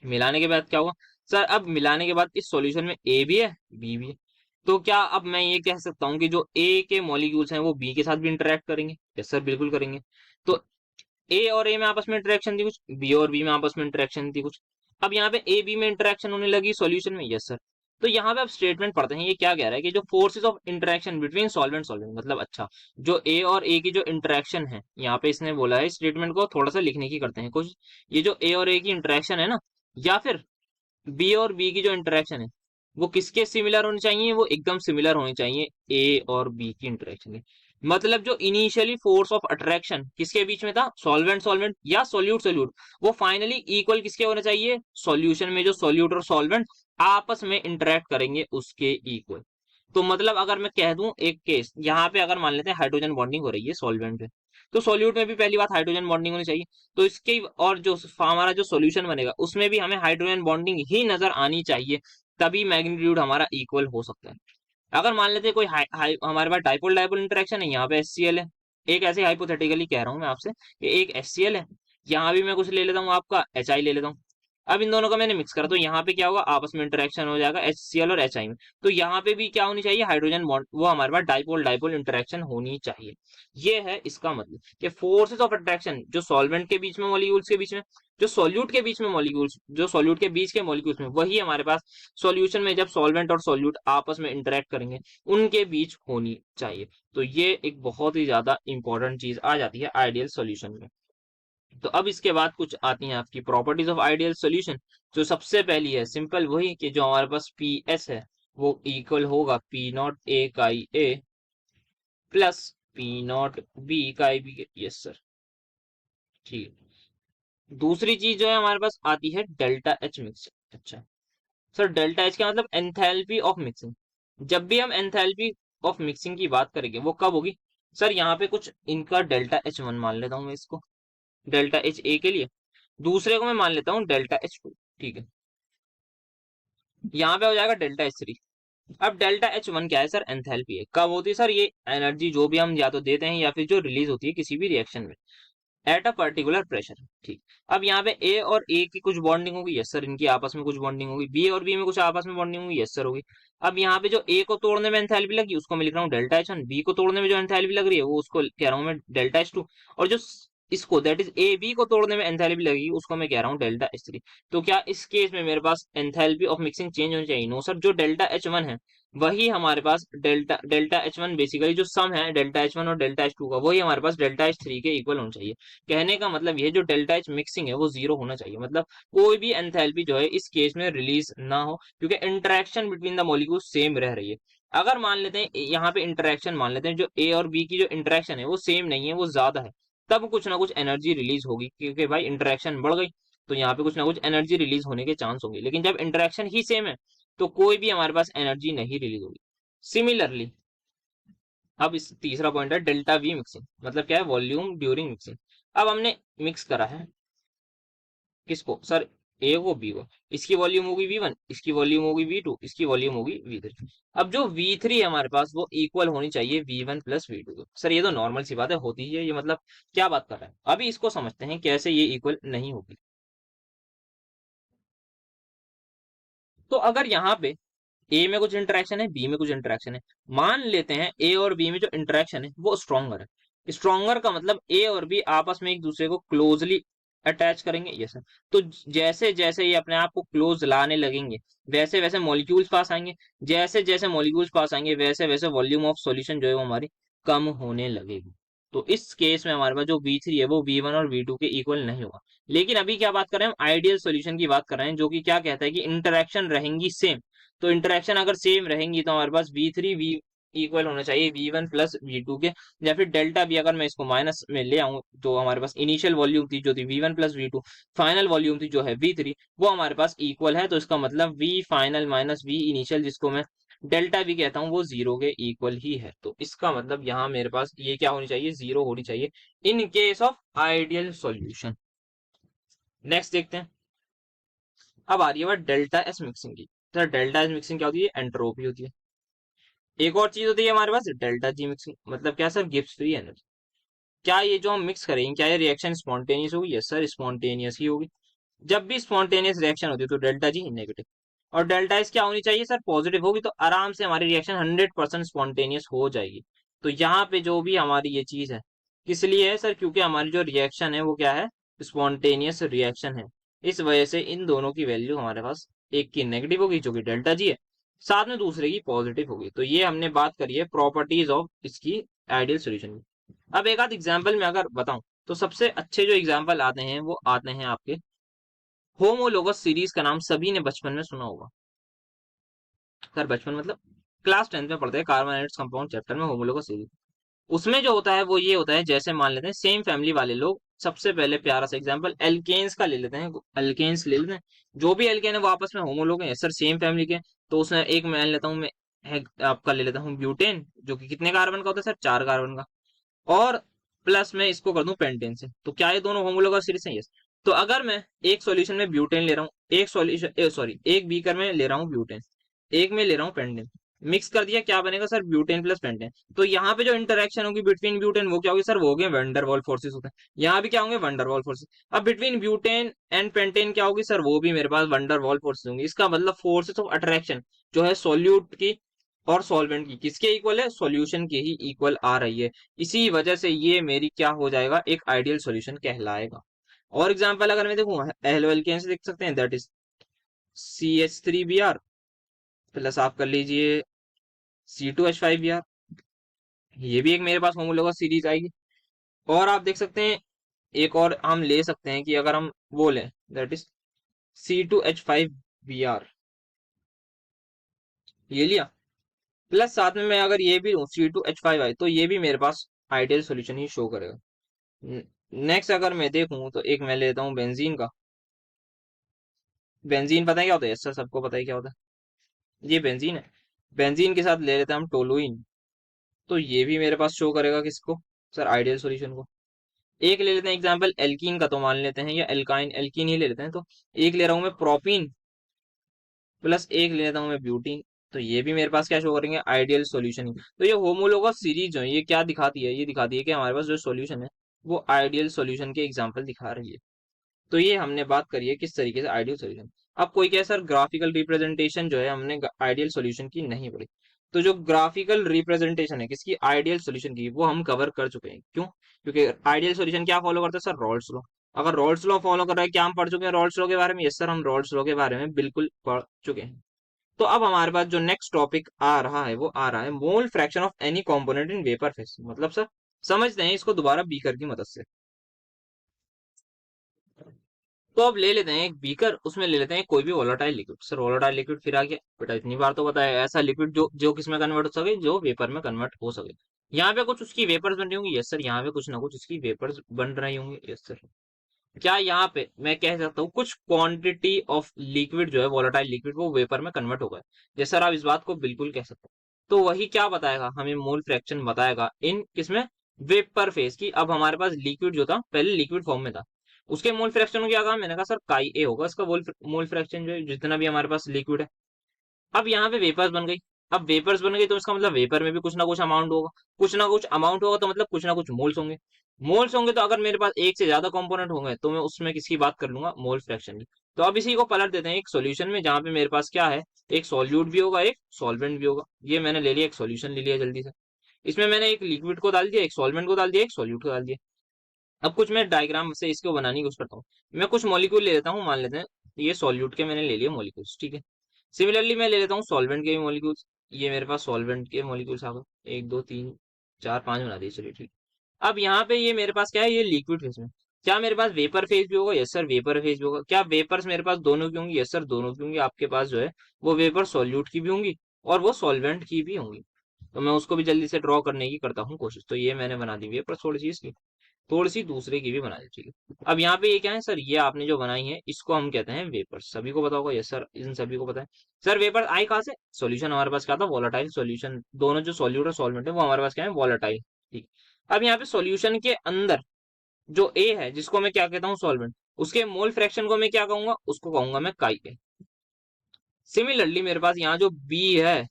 मिलाने के बाद क्या होगा सर? अब मिलाने के बाद इस सॉल्यूशन में ए भी है बी भी है, तो क्या अब मैं ये कह सकता हूँ कि जो ए के मॉलिक्यूल्स हैं वो बी के साथ भी इंटरेक्ट करेंगे? यस सर बिल्कुल करेंगे। तो ए और ए में आपस में इंटरेक्शन थी कुछ, बी और बी में आपस में इंटरेक्शन थी कुछ, अब यहाँ पे ए बी में इंटरेक्शन होने लगी सॉल्यूशन में, यस सर। तो यहाँ पे अब स्टेटमेंट पढ़ते हैं, ये क्या कह रहा है कि जो forces of interaction between solvent solvent, मतलब अच्छा, जो ए और ए की जो इंटरेक्शन है, यहाँ पे इसने बोला है स्टेटमेंट को थोड़ा सा लिखने की करते हैं कुछ। ये जो ए और ए की इंटरेक्शन है ना, या फिर बी और बी की जो इंटरेक्शन है, वो किसके सिमिलर होनी चाहिए? वो एकदम सिमिलर होनी चाहिए ए और बी की इंटरेक्शन के। मतलब जो इनिशियली फोर्स ऑफ अट्रैक्शन किसके बीच में था, सॉल्वेंट सॉल्वेंट या सोल्यूट सोल्यूट, वो फाइनली इक्वल किसके होने चाहिए? सॉल्यूशन में जो सोल्यूट और सॉल्वेंट आपस में इंटरेक्ट करेंगे उसके इक्वल। तो मतलब अगर मैं कह दूं एक केस, यहाँ पे अगर मान लेते हैं हाइड्रोजन बॉन्डिंग हो रही है सॉल्वेंट में, तो सोल्यूट में भी पहली बात हाइड्रोजन बॉन्डिंग होनी चाहिए, तो इसके और जो हमारा जो सॉल्यूशन बनेगा उसमें भी हमें हाइड्रोजन बॉन्डिंग ही नजर आनी चाहिए, तभी मैग्नीट्यूड हमारा इक्वल हो सकता है। अगर मान लेते हैं कोई हमारे पास डाइपोल डाइपोल इंटरेक्शन है, यहाँ पे HCl है, एक ऐसे हाइपोथेटिकली कह रहा हूँ मैं आपसे कि एक HCl है, यहाँ भी मैं कुछ ले लेता हूँ आपका HI ले लेता हूँ। अब इन दोनों का मैंने मिक्स करा, तो यहाँ पे क्या होगा, आपस में इंटरेक्शन हो जाएगा HCl और HI में, तो यहाँ पे भी क्या होनी चाहिए, हाइड्रोजन बॉन्ड, वो हमारे पास डाइपोल डाइपोल इंटरेक्शन होनी चाहिए। ये है इसका मतलब कि फोर्सेस ऑफ अट्रैक्शन जो सॉल्वेंट के बीच में मॉलिक्यूल्स के बीच में, जो सॉल्यूट के बीच में मॉलिक्यूल्स, जो सॉल्यूट के बीच के मॉलिक्यूल्स में, वही हमारे पास सॉल्यूशन में जब सॉल्वेंट और सॉल्यूट आपस में इंटरेक्ट करेंगे उनके बीच होनी चाहिए। तो ये एक बहुत ही ज्यादा इंपॉर्टेंट चीज आ जाती है आइडियल सॉल्यूशन में। तो अब इसके बाद कुछ आती हैं आपकी प्रॉपर्टीज ऑफ आइडियल सॉल्यूशन। जो सबसे पहली है सिंपल, वही कि जो हमारे पास पी एस है वो इक्वल होगा P not A chi A plus P not B chi B. Yes sir, ठीक है। दूसरी चीज जो है हमारे पास आती है डेल्टा एच मिक्सिंग। अच्छा सर, डेल्टा एच का मतलब एंथैल्पी ऑफ मिक्सिंग। जब भी हम एंथैल्पी ऑफ मिक्सिंग की बात करेंगे वो कब होगी? सर यहाँ पे कुछ इनका डेल्टा एच वन मान लेता हूँ मैं इसको, डेल्टा एच ए के लिए, दूसरे को मैं मान लेता हूँ डेल्टा एच टू, ठीक है। यहाँ पे हो जाएगा डेल्टा एच थ्री। अब डेल्टा एच वन क्या है सर? एंथैल्पी है, कब होती है सर? ये एनर्जी जो भी हम या तो देते हैं या फिर जो रिलीज होती है किसी भी रिएक्शन में एट अ पर्टिकुलर प्रेशर, ठीक। अब यहाँ पे ए और ए की कुछ बॉन्डिंग होगी, यस सर, इनकी आपस में कुछ बॉन्डिंग होगी, बी और बी में कुछ आपस में बॉन्डिंग होगी, यस सर होगी। अब यहाँ पे जो ए को तोड़ने में एंथैल्पी लगी उसको मैं लिख रहा हूँ डेल्टा एच वन, बी को तोड़ने में जो एंथैल्पी लग रही है वो उसको कह रहा हूँ मैं डेल्टा एच टू, और जो इसको दैट इज ए बी को तोड़ने में एंथैल्पी लगेगी उसको मैं कह रहा हूँ डेल्टा एच थ्री। तो क्या इस केस में मेरे पास एंथैल्पी ऑफ मिक्सिंग चेंज होनी चाहिए? नो सर, जो डेल्टा एच वन है वही हमारे पास delta delta H one, basically जो सम है डेल्टा एच वन और डेल्टा एच टू का, वही हमारे पास डेल्टा एच थ्री के इक्वल होना चाहिए। कहने का मतलब ये जो डेल्टा एच मिक्सिंग है वो जीरो होना चाहिए, मतलब कोई भी एंथैल्पी जो है इस केस में रिलीज ना हो, क्योंकि interaction between the molecule same रह रही है। अगर मान लेते हैं यहाँ पे इंटरेक्शन मान लेते हैं, जो ए और बी की जो इंटरेक्शन है वो सेम नहीं है, वो ज्यादा है, तब कुछ ना कुछ एनर्जी रिलीज होगी, क्योंकि भाई इंटरेक्शन बढ़ गई तो यहाँ पे कुछ ना कुछ एनर्जी रिलीज होने के चांस होंगे। लेकिन जब इंटरेक्शन ही सेम है तो कोई भी हमारे पास एनर्जी नहीं रिलीज होगी। सिमिलरली अब इस तीसरा पॉइंट है डेल्टा वी मिक्सिंग, मतलब क्या है, वॉल्यूम ड्यूरिंग मिक्सिंग। अब हमने मिक्स करा है किसको सर, ए को बी को, इसकी वॉल्यूम होगी V1, इसकी वॉल्यूम होगी V2, इसकी वॉल्यूम होगी V3। अब जो V3 है हमारे पास वो इक्वल होनी चाहिए V1 प्लस V2 के। सर ये तो नॉर्मल सी बात है, होती ही है ये, मतलब क्या बात कर रहा है। अभी इसको समझते हैं कैसे ये इक्वल नहीं होगी। तो अगर यहाँ पे ए में कुछ इंटरेक्शन है, बी में कुछ इंटरेक्शन है, मान लेते हैं ए और बी में जो इंटरेक्शन है वो स्ट्रॉन्गर है। स्ट्रॉन्गर का मतलब ए और बी आपस में एक दूसरे को क्लोजली अटैच करेंगे, ये सर। तो जैसे जैसे ये अपने आप को क्लोज लाने लगेंगे वैसे वैसे मॉलिक्यूल्स पास आएंगे, जैसे जैसे मॉलिक्यूल्स पास आएंगे वैसे वैसे वॉल्यूम ऑफ सॉल्यूशन जो है वो हमारी कम होने लगेगी। तो इस केस में हमारे पास जो V3 है वो V1 और V2 के इक्वल नहीं होगा। लेकिन अभी क्या बात कर रहे हैं हम, आइडियल सॉल्यूशन की बात कर रहे हैं, जो कि क्या कहता है कि इंटरेक्शन रहेंगी सेम। तो इंटरेक्शन अगर सेम रहेंगी तो हमारे पास V3 V इक्वल होना चाहिए V1 प्लस V2 के। या फिर डेल्टा भी अगर मैं इसको माइनस में ले आऊं तो हमारे पास इनिशियल वॉल्यूम थी जो थी V1 plus V2, final volume थी जो है V3, वो हमारे पास इक्वल है। तो इसका मतलब V final minus V initial, जिसको मैं डेल्टा भी कहता हूँ, वो जीरो के इक्वल ही है। तो इसका मतलब यहाँ मेरे पास ये क्या होनी चाहिए, जीरो होनी चाहिए in case of ideal solution. Next देखते हैं। अब आ रही है बात डेल्टा एस मिक्सिंग की। सर डेल्टा एस मिक्सिंग क्या होती है, एंट्रोपी होती है। एक और चीज होती है हमारे पास डेल्टा जी मिक्सिंग, मतलब क्या सर, गिब्स फ्री एनर्जी। क्या ये जो हम मिक्स करेंगे क्या ये रिएक्शन स्पॉन्टेनियस होगी, यस सर स्पॉन्टेनियस ही होगी। जब भी स्पॉन्टेनियस रिएक्शन होती है तो डेल्टा जी नेगेटिव, और डेल्टा एस क्या होनी चाहिए सर, पॉजिटिव होगी। तो आराम से हमारी रिएक्शन 100% स्पॉन्टेनियस हो जाएगी। तो यहाँ पे जो भी हमारी ये चीज है किस लिए है सर, क्योंकि हमारी जो रिएक्शन है वो क्या है, स्पॉन्टेनियस रिएक्शन है। इस वजह से इन दोनों की वैल्यू हमारे पास एक की नेगेटिव होगी जो कि डेल्टा जी है, साथ में दूसरे की पॉजिटिव होगी। तो ये हमने बात करी है प्रॉपर्टीज ऑफ इसकी आइडियल सॉल्यूशन की। अब एक आध एग्जांपल में अगर बताऊं तो सबसे अच्छे जो एग्जांपल आते हैं वो आते हैं आपके होमोलोगस सीरीज का नाम सभी ने बचपन में सुना होगा। सर बचपन मतलब क्लास 10th में पढ़ते हैं, कार्बन एटम्स कंपाउंड चैप्टर में होमोलोगस सीरीज। उसमें जो होता है वो ये होता है, जैसे मान लेते हैं सेम फैमिली वाले लोग, सबसे पहले प्यारा सा एग्जांपल एल्केन्स का ले लेते हैं, एल्केन्स ले लेते हैं। जो भी एल्केन है वो आपस में होमोलोग हैं सर, सेम फैमिली के। तो उसमें एक मान लेता हूँ मैं, है आपका ले लेता हूँ ब्यूटेन, जो कि कितने कार्बन का होता है सर, 4 कार्बन का। और प्लस में इसको कर दूं पेंटेन से, तो क्या ये दोनों होमोलोगस सीरीज हैं, यस। तो अगर मैं एक सॉल्यूशन में ब्यूटेन ले रहा हूँ, एक सॉल्यूशन सॉरी एक बीकर में ले रहा हूँ ब्यूटेन, एक में ले रहा हूँ पेंटेन, मिक्स कर दिया, क्या बनेगा सर, ब्यूटेन प्लस पेंटेन। तो यहाँ पे जो इंटरेक्शन होगी बिटवीन ब्यूटेन वो क्या होगी सर, वो हो गए वंडरवॉल फोर्सेस होते हैं। यहाँ भी क्या होंगे, वंडरवॉल फोर्सेस। अब बिटवीन ब्यूटेन एंड पेंटेन क्या होगी सर, वो भी मेरे पास वंडरवॉल फोर्सेस होंगी। इसका मतलब फोर्सेस ऑफ अट्रैक्शन जो है सोल्यूट की और सॉल्वेंट की किसके इक्वल है, सॉल्यूशन के ही इक्वल आ रही है। इसी वजह से ये मेरी क्या हो जाएगा, एक आइडियल सॉल्यूशन कहलाएगा। और एग्जांपल अगर मैं देखूं एल्केन से देख सकते हैं, दैट इज CH3Br प्लस आप कर लीजिए C2H5Br। ये भी एक मेरे पास होमोलोगस सीरीज आएगी। और आप देख सकते हैं एक और हम ले सकते हैं कि अगर हम वो लें, दैट इज C2H5Br, ये लिया, प्लस साथ में मैं अगर ये भी लूं C2H5I, तो ये भी मेरे पास आइडियल सॉल्यूशन ही शो करेगा। नेक्स्ट अगर मैं देखूं तो एक मैं लेता हूँ बेंजीन का। बेंजीन पता है क्या होता है, सर सबको पता है क्या होता है, ये बेंजीन है। बेंजीन के साथ ले लेते हैं हम टोलुइन, तो ये भी मेरे पास शो करेगा किसको सर, आइडियल सॉल्यूशन को। एक ले लेते हैं एग्जांपल एल्कीन का, तो मान लेते हैं, या एल्काइन एल्कीन ही ले लेते हैं। तो एक ले रहा हूं मैं प्रोपीन, प्लस एक ले लेता हूं मैं ब्यूटीन, तो ये भी मेरे पास क्या शो करेंगे, आइडियल सॉल्यूशन ही। तो ये होमोलोगस सीरीज जो है ये क्या दिखाती है, ये दिखाती है कि हमारे पास जो सॉल्यूशन है वो आइडियल सॉल्यूशन के एग्जांपल दिखा रही है। तो ये हमने बात करी है किस तरीके से आइडियल सॉल्यूशन। अब कोई कहे सर ग्राफिकल रिप्रेजेंटेशन जो है हमने आइडियल सॉल्यूशन की नहीं पढ़ी। तो जो ग्राफिकल रिप्रेजेंटेशन है किसकी, आइडियल सॉल्यूशन की, वो हम कवर कर चुके हैं। क्यों, क्योंकि आइडियल सॉल्यूशन क्या फॉलो करता है सर, रॉल्स लॉ। अगर रॉल्स लॉ फॉलो कर रहा है, क्या हम पढ़ चुके हैं रॉल्स लॉ के बारे में, यस सर हम रॉल्स लॉ के बारे में बिल्कुल पढ़ चुके हैं। तो अब हमारे पास जो नेक्स्ट टॉपिक आ रहा है वो आ रहा है मोल fraction of any component in vapour face. मतलब सर समझते हैं इसको दोबारा बीकर की मदद से। तो अब ले लेते हैं एक बीकर, उसमें ले लेते हैं कोई भी volatile liquid. Sir volatile liquid फिर आ गया बेटा, इतनी बार तो बताया, ऐसा लिक्विड जो किस में कन्वर्ट हो सके, जो वेपर में कन्वर्ट हो सके। यहाँ पे कुछ उसकी वेपर्स बन रही होंगी, यस सर, यहाँ पे कुछ ना कुछ उसकी वेपर्स बन रही होंगी, यस सर। क्या यहाँ पे मैं कह सकता हूँ कुछ क्वांटिटी ऑफ लिक्विड जो है वोलेटाइल लिक्विड वो वेपर में कन्वर्ट हो गया, यस सर, आप इस बात को बिल्कुल कह सकते हैं। तो वही क्या बताएगा, हमें मोल फ्रैक्शन बताएगा इन किसमें, वेपर फेज की। अब हमारे पास लिक्विड जो था पहले लिक्विड फॉर्म में था, उसके मोल फ्रैक्शन को क्या कहा, मैंने कहा सर काई ए होगा इसका मोल फ्रैक्शन जो है, जितना भी हमारे पास लिक्विड है। अब यहाँ पे वेपर्स बन गई। अब वेपर्स बन गई तो इसका मतलब वेपर में भी कुछ ना कुछ अमाउंट होगा, कुछ ना कुछ अमाउंट होगा तो मतलब कुछ ना कुछ मोल्स होंगे। मोल्स होंगे तो अगर मेरे पास एक से ज्यादा कंपोनेंट होंगे तो मैं उसमें किसकी बात कर लूंगा, मोल फ्रैक्शन की। तो अब इसी को पलट देते हैं एक सॉल्यूशन में, जहां पे मेरे पास क्या है, एक सॉल्यूट भी होगा एक सॉल्वेंट भी होगा। ये मैंने ले लिया, एक सॉल्यूशन ले लिया जल्दी से। इसमें मैंने एक लिक्विड को डाल दिया, एक सॉल्वेंट को डाल दिया, एक सॉल्यूट को डाल दिया। अब कुछ मैं डायग्राम से इसको बनाने की कोशिश करता हूँ। मैं कुछ मॉलिक्यूल ले लेता हूँ, मान लेते हैं ये सॉल्यूट के मैंने ले लिए मॉलिक्यूल्स, ठीक है। सिमिलरली मैं ले लेता हूँ सॉल्वेंट के भी मॉलिक्यूल्स। ये मेरे पास सॉल्वेंट के मॉलिक्यूल्स आ गए, 1 2 3 4 5 बना दिए, चलिए ठीक। अब यहाँ पे ये मेरे पास क्या है, ये लिक्विड फेज में। क्या मेरे पास वेपर फेज भी होगा, यस सर वेपर फेज भी होगा। क्या वेपर्स मेरे पास दोनों की होंगी, यस सर दोनों की होंगी। आपके पास जो है वो वेपर सॉल्यूट की भी होंगी और वो सॉल्वेंट की भी होंगी। तो मैं उसको भी जल्दी से ड्रॉ करने की करता हूँ कोशिश। तो ये मैंने बना दी वेपर, थोड़ी सी इसकी, थोड़ी सी दूसरे की भी बना दी, ठीक है। अब यहाँ पे ये क्या है सर, ये आपने जो बनाई है इसको हम कहते हैं वेपर। सभी को पता होगा, यस सर इन सभी को पता है। सर वेपर आई कहाँ से, सॉल्यूशन हमारे पास क्या था, वोलेटाइल सॉल्यूशन। दोनों जो सॉल्यूट और सॉल्वेंट है वो हमारे पास क्या है, वोलेटाइल, ठीक। अब यहाँ पे सॉल्यूशन के अंदर जो ए है, जिसको मैं क्या कहता हूँ सॉल्वेंट, उसके मोल फ्रैक्शन को मैं क्या कहूंगा, उसको कहूंगा मैं काई ए। सिमिलरली मेरे पास यहाँ जो बी है,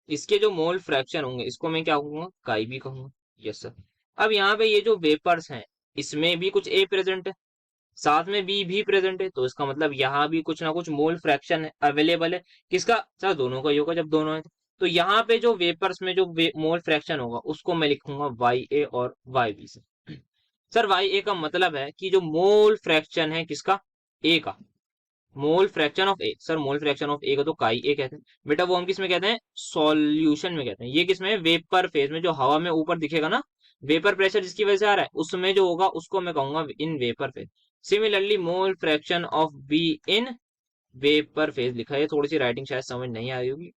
इसके जो मोल फ्रैक्शन होंगे इसको मैं क्या कहूंगा, काई बी कहूंगा, यस सर। अब यहाँ पे ये जो वेपर्स हैं इसमें भी कुछ ए प्रेजेंट है, साथ में बी भी प्रेजेंट है, तो इसका मतलब यहाँ भी कुछ ना कुछ मोल फ्रैक्शन अवेलेबल है। किसका, सर दोनों का ही होगा जब दोनों है। तो यहाँ पे जो वेपर्स में जो मोल फ्रैक्शन होगा उसको मैं लिखूंगा वाई ए और वाई बी से। सर वाई ए का मतलब है कि जो मोल फ्रैक्शन है किसका, ए का, mole fraction of A. Sir mole fraction of A को तो काई ए कहते हैं बेटा, वो हम किस में कहते हैं, सॉल्यूशन में कहते हैं। ये किसमें है, वेपर फेज में, जो हवा में ऊपर दिखेगा ना, वेपर प्रेशर जिसकी वजह से आ रहा है उसमें जो होगा उसको मैं कहूंगा इन vapour phase. Similarly mole fraction of be in vapour phase लिखा है। थोड़ी सी राइटिंग शायद समझ नहीं आ रही होगी,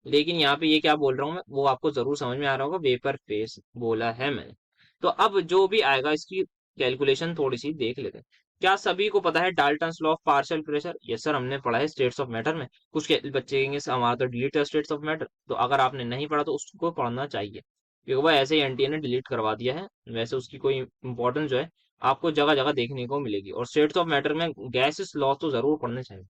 लेकिन यहाँ पे ये क्या बोल रहा हूँ मैं वो आपको जरूर समझ में आ रहा होगा, वेपर फेज बोला है मैंने। तो अब जो भी आएगा इसकी कैलकुलेशन थोड़ी सी देख लेते हैं। क्या सभी को पता है Dalton's law of partial pressure, yes sir हमने पढ़ा है स्टेट्स ऑफ मैटर में। कुछ बच्चे कहेंगे "सर, हमारा तो डिलीट है स्टेट्स ऑफ मैटर"। तो अगर आपने नहीं पढ़ा तो उसको पढ़ना चाहिए, क्योंकि वो ऐसे ही एनटीए ने डिलीट करवा दिया है। वैसे उसकी कोई इंपॉर्टेंस जो है आपको जगह जगह देखने को मिलेगी, और स्टेट्स ऑफ मैटर में गैसेस लॉ तो जरूर पढ़ने चाहिए।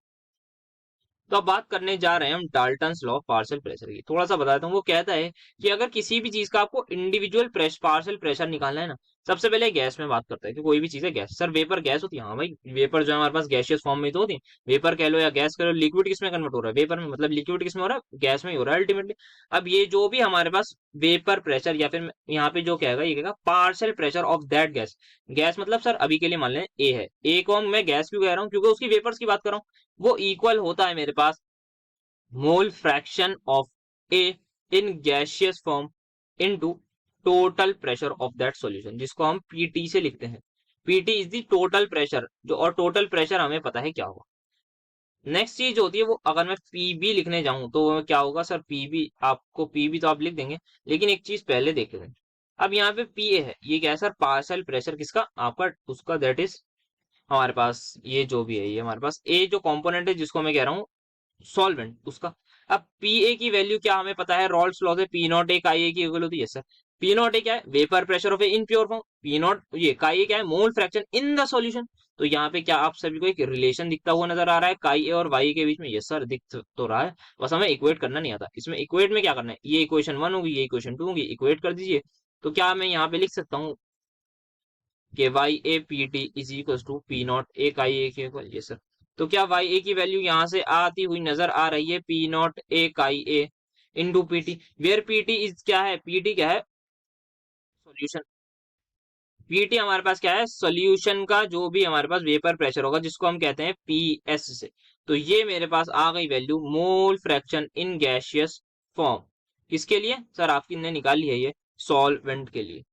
तो अब बात करने जा रहे हैं हम Dalton's law of partial pressure की। थोड़ा सा बताता हूँ। वो कहता है कि अगर किसी भी चीज का आपको इंडिविजुअल पार्शियल प्रेशर निकालना है ना, सबसे पहले गैस में बात करता है कि कोई भी चीज है गैस। सर वेपर गैस होती है, हाँ भाई वेपर जो है हमारे पास गैसियस फॉर्म में तो होती है। वेपर कह लो या गैस कह लो, लिक्विड किसमें कन्वर्ट हो रहा है, वेपर में। मतलब लिक्विड किसमें हो रहा है, गैस में ही हो रहा है अल्टीमेटली। अब ये जो भी हमारे पास वेपर प्रेशर, या फिर यहाँ पे जो कहेगा ये कहेगा partial pressure of that gas. Gas मतलब सर अभी के लिए मान लें ए है, ए को मैं गैस क्यों कह रहा हूँ, क्योंकि उसकी वेपर्स की बात कर रहा हूँ। वो इक्वल होता है मेरे पास mole fraction of A in gaseous form into total pressure of that solution, जिसको हम पीटी से लिखते हैं। PT is the total pressure जो, और टोटल प्रेशर हमें पता है क्या होगा। नेक्स्ट चीज होती है वो, अगर मैं पीबी लिखने जाऊं तो वो क्या होगा सर, पीबी आपको पीबी तो आप लिख देंगे, लेकिन एक चीज पहले देख लें। अब यहाँ पे पीए है, ये क्या है सर, पार्शियल प्रेशर किसका, आपका उसका, दैट इज हमारे पास ये जो भी है, ये हमारे पास ए जो कंपोनेंट है जिसको मैं कह रहा हूँ सॉल्वेंट उसका। अब पीए की वैल्यू क्या हमें पता है, रॉल्स लॉ से पी नॉट ए काई ए की इक्वल होती है सर। पी नॉट ए क्या है, vapour pressure of A in pure form. P not ये काई ए क्या है, mole fraction in the solution. तो यहाँ पे क्या आप सभी को एक रिलेशन दिखता हुआ नजर आ रहा है काई ए और वाई के बीच में, यस सर दिख तो रहा है, बस हमें इक्वेट करना नहीं आता। इसमें इक्वेट में क्या करना है, ये इक्वेशन 1 होगी, ये इक्वेशन 2 होगी, इक्वेट कर दीजिए। तो क्या मैं यहाँ पे लिख सकता हूँ कि Y A P T is equal to P not A chi A के इक्वल, यस सर। तो क्या वाई ए की वैल्यू यहां से आती हुई नजर आ रही है, P not A chi A into PT, where PT is क्या है, पीटी क्या है, सॉल्यूशन। पीटी हमारे पास क्या है, सॉल्यूशन का जो भी हमारे पास वेपर प्रेशर होगा जिसको हम कहते हैं पीएस से। तो ये मेरे पास आ गई value mole fraction in gaseous form. किसके लिए सर, आपकी ने निकाली है ये सॉल्वेंट के लिए।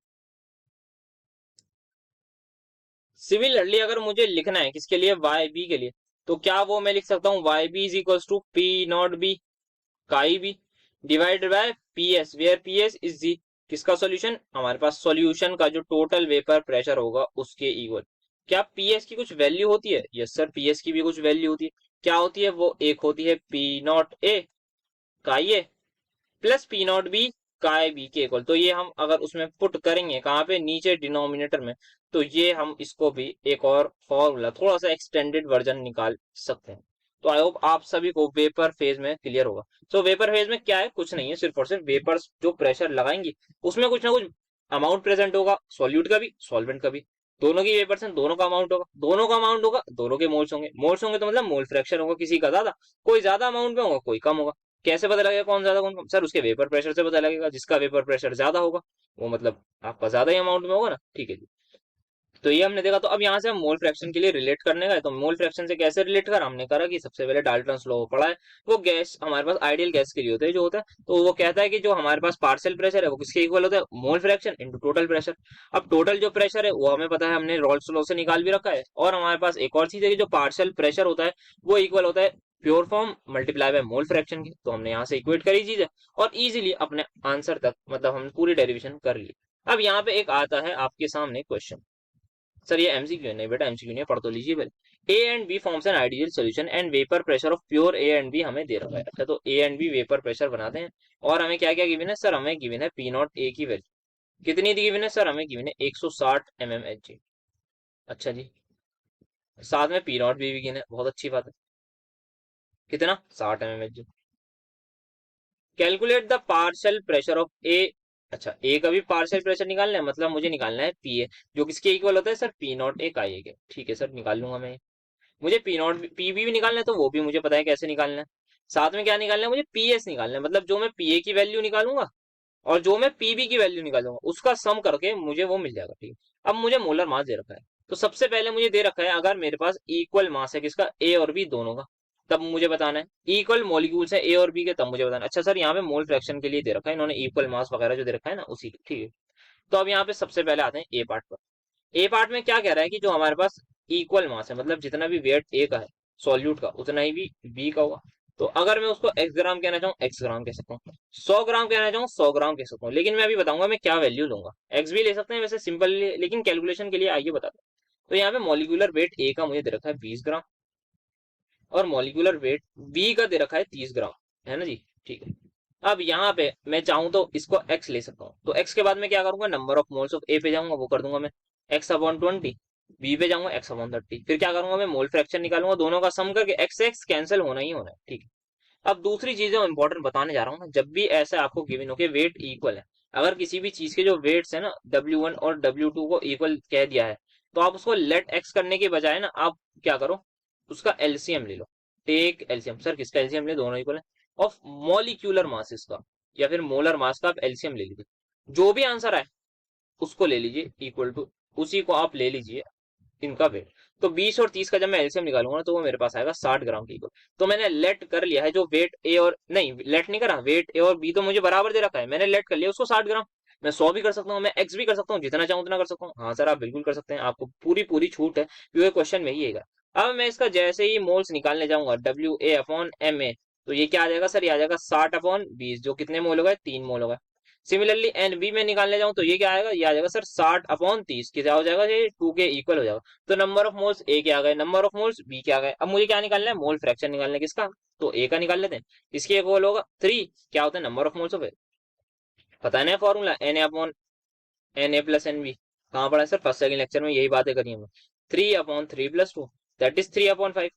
सिमिलरली अगर मुझे लिखना है किसके लिए, वाई बी के लिए, तो क्या वो मैं लिख सकता हूँ Y B is equal to P not B chi B divided by P S, where P S is the किसका सॉल्यूशन, हमारे पास सॉल्यूशन का जो टोटल वेपर प्रेशर होगा उसके इक्वल। क्या पी एस की कुछ वैल्यू होती है, यस सर पी एस की भी कुछ वैल्यू होती है। क्या होती है वो, एक होती है P not A chi A plus P not be काय बी के इक्वल, तो ये हम अगर उसमें पुट करेंगे कहाँ पे, नीचे डिनोमिनेटर में, तो ये हम इसको भी एक और फॉर्मूला थोड़ा सा एक्सटेंडेड वर्जन निकाल सकते हैं। तो आई होप आप सभी को वेपर फेज में क्लियर होगा। सो वेपर फेज में क्या है, कुछ नहीं है, सिर्फ और सिर्फ वेपर्स जो प्रेशर लगाएंगे उसमें कुछ ना कुछ अमाउंट प्रेजेंट होगा, सॉल्यूट का भी सॉल्वेंट का भी, दोनों की वेपर्स हैं, दोनों का अमाउंट होगा, दोनों का अमाउंट होगा, दोनों के मोल्स होंगे, मोल्स होंगे तो मतलब मोल फ्रैक्शन होगा, किसी का ज्यादा, कोई ज्यादा अमाउंट में होगा, कोई कम होगा। कैसे पता लगेगा कौन ज्यादा कौन कम, सर उसके वेपर प्रेशर से पता लगेगा, जिसका वेपर प्रेशर ज्यादा होगा वो मतलब आपका ज्यादा ही अमाउंट में होगा ना, ठीक है जी। तो ये हमने देखा। तो अब यहाँ से हम मोल फ्रैक्शन के लिए रिलेट करने गए, तो मोल फ्रैक्शन से कैसे रिलेट कर, हमने करा कि सबसे पहले डाल्टन्स लॉ पढ़ा है, वो गैस हमारे पास आइडियल गैस के लिए होता है जो होता है, तो वो कहता है कि जो हमारे पास पार्शियल प्रेशर है वो किसके इक्वल होता है, mole fraction into total pressure. अब टोटल जो प्रेशर है वो हमें पता है, हमने रॉल्स लॉ से निकाल भी रखा है, और हमारे पास एक और चीज है कि जो पार्शियल प्रेशर होता है वो इक्वल होता है pure form multiply by mole fraction की, तो हमने यहाँ से इक्वेट करी चीज है और इजीली अपने आंसर तक मतलब हम पूरी डेरिवेशन कर ली। अब यहाँ पे एक आता है आपके सामने क्वेश्चन, सर ये एमसीक्यू है, नहीं बेटा एमसीक्यू नहीं है, पढ़ तो लीजिए पहले। A and B forms an ideal solution and vapour pressure of pure A and B हमें दे रखा है। अच्छा, तो A and B vapour pressure बनाते हैं, और हमें क्या क्या गिवन है, सर हमें गिवन है पी नॉट ए की वैल्यू कितनी गिवन है, सर हमें गिवन है 160 mm एच जी। अच्छा जी, साथ में पी नॉट बी भी गिवन है, बहुत अच्छी बात है, कितना 60 mm H G. Calculate the partial pressure of A. अच्छा, ए का भी पार्शियल प्रेशर निकालना है, मतलब मुझे निकालना है पी ए, जो किसके इक्वल होता है, सर पी नॉट ए का ए के, ठीक है सर निकाल लूंगा मैं। मुझे पी नॉट पी बी भी निकालना है, तो वो भी मुझे पता है कैसे निकालना है। साथ में क्या निकालना है, मुझे पी एस निकालना है, मतलब जो मैं पी ए की वैल्यू निकालूंगा और जो मैं पीबी की वैल्यू निकालूंगा उसका सम करके मुझे वो मिल जाएगा, ठीक है। अब मुझे मोलर मास दे रखा है, तो सबसे पहले मुझे दे रखा है अगर मेरे पास इक्वल मास है किसका, ए और बी दोनों का, तब मुझे बताना है। इक्वल मॉलिक्यूल्स है ए और बी के, तब मुझे बताना है। अच्छा सर यहाँ पे मोल फ्रैक्शन के लिए दे रखा है इन्होंने, इक्वल मास वगैरह जो दे रखा है ना उसी, ठीक है। तो अब यहाँ पे सबसे पहले आते हैं ए पार्ट पर। ए पार्ट में क्या कह रहा है कि जो हमारे पास इक्वल मास है, मतलब जितना भी वेट ए का है सॉल्यूट का, उतना ही भी बी का होगा। तो अगर मैं उसको एक्स ग्राम कहना चाहूँ एक्स ग्राम कह सकता हूँ, 100 ग्राम कहना चाहूँ 100 ग्राम कह सकता हूँ, लेकिन मैं अभी बताऊंगा मैं क्या वैल्यू लूंगा। एक्स भी ले सकते हैं वैसे सिंपल, लेकिन कैलकुलेशन के लिए आइए बताते हैं। तो यहाँ पे मॉलिक्यूलर वेट ए का मुझे दे रखा है 20 ग्राम, और मॉलिक्यूलर वेट बी का दे रखा है 30 ग्राम, है ना जी, ठीक है। अब यहाँ पे मैं चाहूँ तो इसको x ले सकता हूँ, तो x के बाद मैं क्या करूंगा, नंबर ऑफ मोल्स ऑफ ए पे जाऊंगा, वो कर दूंगा मैं x/20, बी पे जाऊंगा x/30, फिर क्या करूंगा मैं मोल फ्रैक्शन निकालूंगा, दोनों का सम करके x x कैंसिल होना ही होना है, ठीक है। अब दूसरी चीज इंपॉर्टेंट बताने जा रहा हूँ ना, जब भी ऐसा आपको गिवन हो के वेट इक्वल है, अगर किसी भी चीज के जो वेट्स है ना W1 और W2 को इक्वल कह दिया है, तो आप उसको लेट एक्स करने के बजाय ना आप क्या करो, उसका एलसीएम ले लो। टेक एलसीएम, सर किसका एलसीएम ले, दोनों इक्वल है, ऑफ मॉलिक्यूलर मासेस का या फिर मोलर मास का आप एलसीएम ले लीजिए, जो भी आंसर आए उसको ले लीजिए इक्वल टू, उसी को आप ले लीजिए इनका वेट। तो 20 और 30 का जब मैं एलसीएम निकालूंगा ना, तो वो मेरे पास आएगा 60 ग्राम की इक्वल। तो मैंने लेट कर लिया है जो वेट ए और नहीं, लेट नहीं करा, वेट ए और बी तो मुझे बराबर दे रखा है, मैंने लेट कर लिया उसको 60 ग्राम। मैं 100 भी कर सकता हूँ, मैं एक्स भी कर सकता हूँ, जितना चाहूँ उतना कर सकता हूँ। हाँ सर आप बिल्कुल कर सकते हैं, आपको पूरी पूरी छूट है क्योंकि क्वेश्चन में ही है। अब मैं इसका जैसे ही मोल्स निकालने जाऊंगा WA/MA, तो ये क्या आ जाएगा सर, ये आ जाएगा 60/20, जो कितने मोल हो गए, 3 मोल हो गए। सिमिलरली एन बी में निकालने जाऊं तो ये क्या आएगा, ये आ जाएगा सर 60/30, क्या हो जाएगा, ये 2 के इक्वल हो जाएगा। तो नंबर ऑफ मोल्स ए के आ गए, नंबर ऑफ मोल्स बी के आ गए। अब मुझे क्या निकालना है, मोल फ्रैक्शन निकालना है, किसका, तो ए का निकाल लेते हैं। इसके इक्वल होगा 3, क्या होता है नंबर ऑफ मोल्स ऑफ ए, पता है ना फॉर्मूला Na/Na+Nb, कहाँ पढ़ा है सर, फर्स्ट सेकंड लेक्चर में यही बातें करी हमने। 3/3+2 दैट इज 3/5।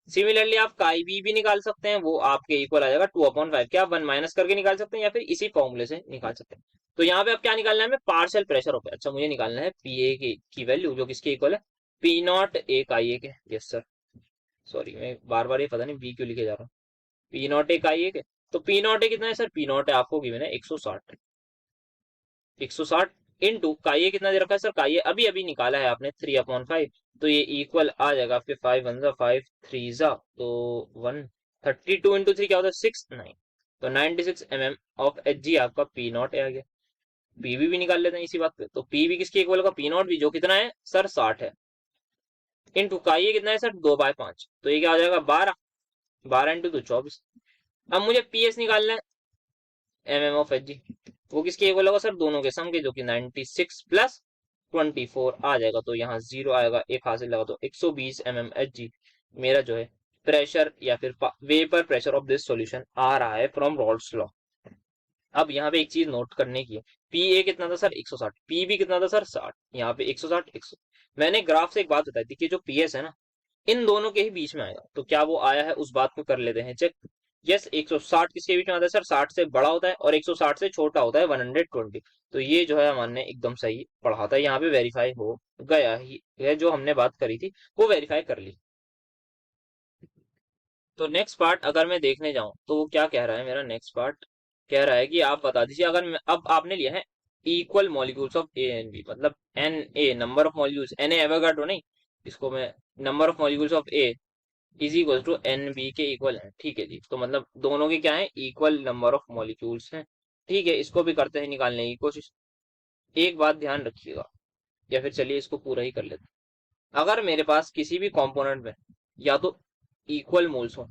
सिमिलरली आप काई बी भी निकाल सकते हैं, वो आपके इक्वल आ जाएगा 2/5, क्या 1 माइनस करके निकाल सकते हैं या फिर इसी फॉर्मूले से निकाल सकते हैं। तो यहाँ पे अब क्या निकालना है हमें, पार्शियल प्रेशर ऑफ, अच्छा मुझे निकालना है पी ए की वैल्यू जो किसके इक्वल है, P not A chi A के, यस सर, सॉरी मैं बार बार ये पता नहीं बी क्यों लिखे जा रहा हूँ, P not A chi A के। तो पी नॉट ए कितना है सर, पी नॉट ए आपको गिवन है 160, 160 इंटू काई कितना दे रखा है सर, काई अभी अभी निकाला है आपने 3/5, तो ये इक्वल आ जाएगा आपके 5 1 5 3 जा, तो 132 इंटू 3 क्या होता है 6 9, तो 96 mm ऑफ एच जी आपका पी नॉट आ गया। पीवी भी निकाल लेते हैं इसी बात पे, तो पीवी किसके इक्वल होगा, पी नॉट भी जो कितना है सर 60 है, इंटू काई कितना है सर 2/5, तो ये क्या हो जाएगा 12, 12 इंटू 2 24। अब मुझे पी एस निकालना है, mm ऑफ एच जी, वो किसके इक्वल होगा सर, दोनों के सम के, जो कि 96 प्लस 24 आ जाएगा, तो यहाँ 0 आएगा, एक हासिल लगा, तो 120 mm एच जी मेरा जो है प्रेशर या फिर vapour pressure of this solution आ रहा है फ्रॉम रॉल्स लॉ। अब यहाँ पे एक चीज नोट करने की है, पी ए कितना था सर 160, पी बी कितना था सर 60, यहाँ पे 160 100। मैंने ग्राफ से एक बात बताई थी कि जो पी एस है ना, इन दोनों के ही बीच में आएगा, तो क्या वो आया है उस बात को कर लेते हैं चेक। यस 160 किसके बीच में आता है सर, 60 से बड़ा होता है और 160 से छोटा होता है 120। तो ये जो है हमारे एकदम सही पढ़ा था, यहाँ पे वेरीफाई हो गया ही है, जो हमने बात करी थी वो वेरीफाई कर ली। तो नेक्स्ट पार्ट अगर मैं देखने जाऊं तो वो क्या कह रहा है, मेरा नेक्स्ट पार्ट कह रहा है कि आप बता दीजिए, अगर अब आपने लिया है equal molecules of A and B, मतलब N A number of molecules, N A Avogadro नहीं, इसको मैं number of molecules of A is equal to N B के इक्वल है, ठीक है जी। तो मतलब दोनों के क्या है, इक्वल नंबर ऑफ मॉलिक्यूल्स हैं, ठीक है। इसको भी करते हैं निकालने की कोशिश। एक बात ध्यान रखिएगा, या फिर चलिए इसको पूरा ही कर लेते हैं। अगर मेरे पास किसी भी कंपोनेंट में या तो इक्वल मोल्स हो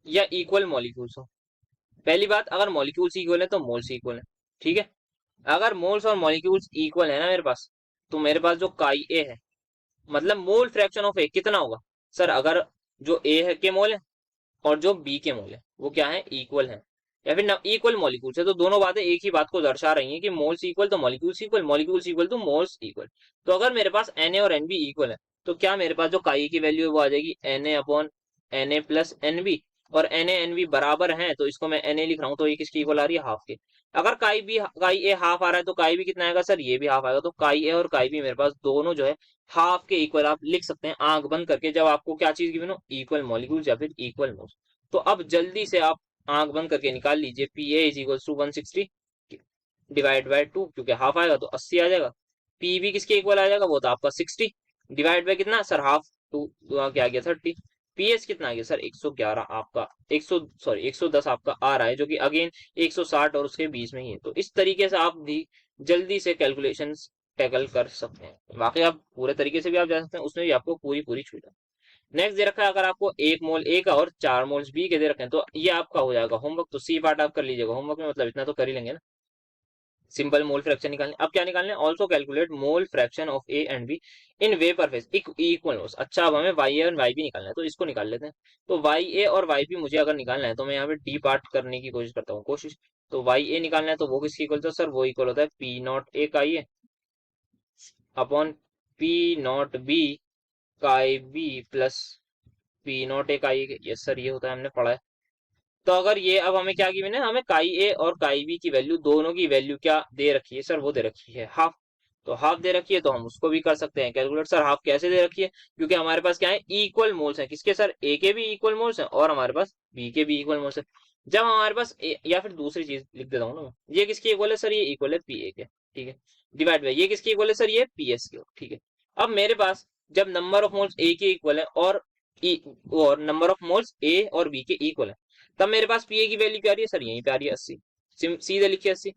या इक्वल मॉलिक्यूल्स हो, पहली बात अगर मॉलिक्यूल्स इक्वल है तो मोल्स इक्वल है, ठीक है। अगर मोल्स और मॉलिक्यूल्स इक्वल है ना मेरे पास, तो मेरे पास जो काई ए है, मतलब मोल फ्रैक्शन ऑफ ए कितना होगा सर, अगर जो ए है के मोल है और जो बी के मोल है वो क्या है, इक्वल है, या फिर इक्वल मॉलिक्यूल्स है, तो दोनों बातें एक ही बात को दर्शा रही हैं कि मोल्स इक्वल तो मॉलिक्यूल्स इक्वल, मॉलिक्यूल्स इक्वल तो मोल्स इक्वल। तो अगर मेरे पास एन ए और एन बी इक्वल है, तो क्या मेरे पास जो काई की वैल्यू है वो आ जाएगी N A upon N A plus N B, और एन ए एन बी बराबर हैं तो इसको मैं एन ए लिख रहा हूँ, तो ये किसकी इक्वल आ रही है, हाफ के। अगर काई ए हाफ आ रहा है तो काई बी कितना आएगा सर, ये भी हाफ आएगा। तो काई ए और काई बी मेरे पास दोनों जो है हाफ के इक्वल आप लिख सकते हैं आंख बंद करके, जब आपको क्या चीज गिवन हो, इक्वल मॉलिक्यूल्स या फिर इक्वल मोल्स। तो अब जल्दी से आप आंख बंद करके निकाल लीजिए, P A is equal to 160 divide by 2, क्योंकि हाफ आएगा तो 80 आ जाएगा। पी भी किसके इक्वल आ जाएगा, वो तो आपका 60 डिवाइड बाय कितना सर, हाफ, टू क्या आ गया 30। पीएस कितना आ गया सर 111 आपका, 100 सॉरी 110 आपका आ रहा है, जो कि अगेन 160 और उसके बीच में ही है। तो इस तरीके से आप भी जल्दी से कैलकुलेशन टैकल कर सकते हैं। बाकी आप पूरे तरीके से भी आप जा सकते हैं, उसमें भी आपको पूरी पूरी छूट है। नेक्स्ट दे रखा है, अगर आपको 1 मोल ए का और 4 मोल्स बी के दे रखे हैं, तो ये आपका हो जाएगा होमवर्क। तो सी पार्ट आप कर लीजिएगा होमवर्क में, मतलब इतना तो कर ही लेंगे ना। सिंपल मोल फ्रैक्शन निकालने, अब क्या निकालने, also calculate mole fraction of A and be in vapour phase equal moles. अच्छा अब हमें वाई ए और वाई बी निकालना है, तो इसको निकाल लेते हैं। तो वाई ए और वाई बी मुझे अगर निकालना है, तो मैं यहाँ पे डी पार्ट करने की कोशिश करता हूँ, कोशिश। तो वाई ए निकालना है तो वो किसकी इक्वल होता है सर, वो इक्वल होता है पी नॉट ए का ये अपॉन पी नॉट बी का B plus P not A का ये, यस सर ये होता है, हमने पढ़ा है। तो अगर ये अब हमें क्या गिवन है, हमें काई ए और काई बी की वैल्यू, दोनों की वैल्यू क्या दे रखी है सर, वो दे रखी है हाफ। तो हाफ दे रखी है तो हम उसको भी कर सकते हैं कैलकुलेट। सर हाफ कैसे दे रखी है, क्योंकि हमारे पास क्या है, इक्वल मोल्स हैं, किसके सर, ए के भी इक्वल मोल्स हैं और हमारे पास बी के भी इक्वल मोल्स हैं। जब हमारे पास या फिर दूसरी चीज लिख देता हूँ ना मैं, ये किसकी इक्वल है सर, ये इक्वल है पी ए के, ठीक है। डिवाइड बाय ये किसकी इक्वल है सर, ये पी एस की, ठीक है। अब मेरे पास जब नंबर ऑफ मोल्स ए के इक्वल है और नंबर ऑफ मोल्स ए और बी के इक्वल है, तब मेरे पास पीए की वैल्यू क्या आ रही है सर, यहीं पे आ रही है 80, सीधे लिखिए 80।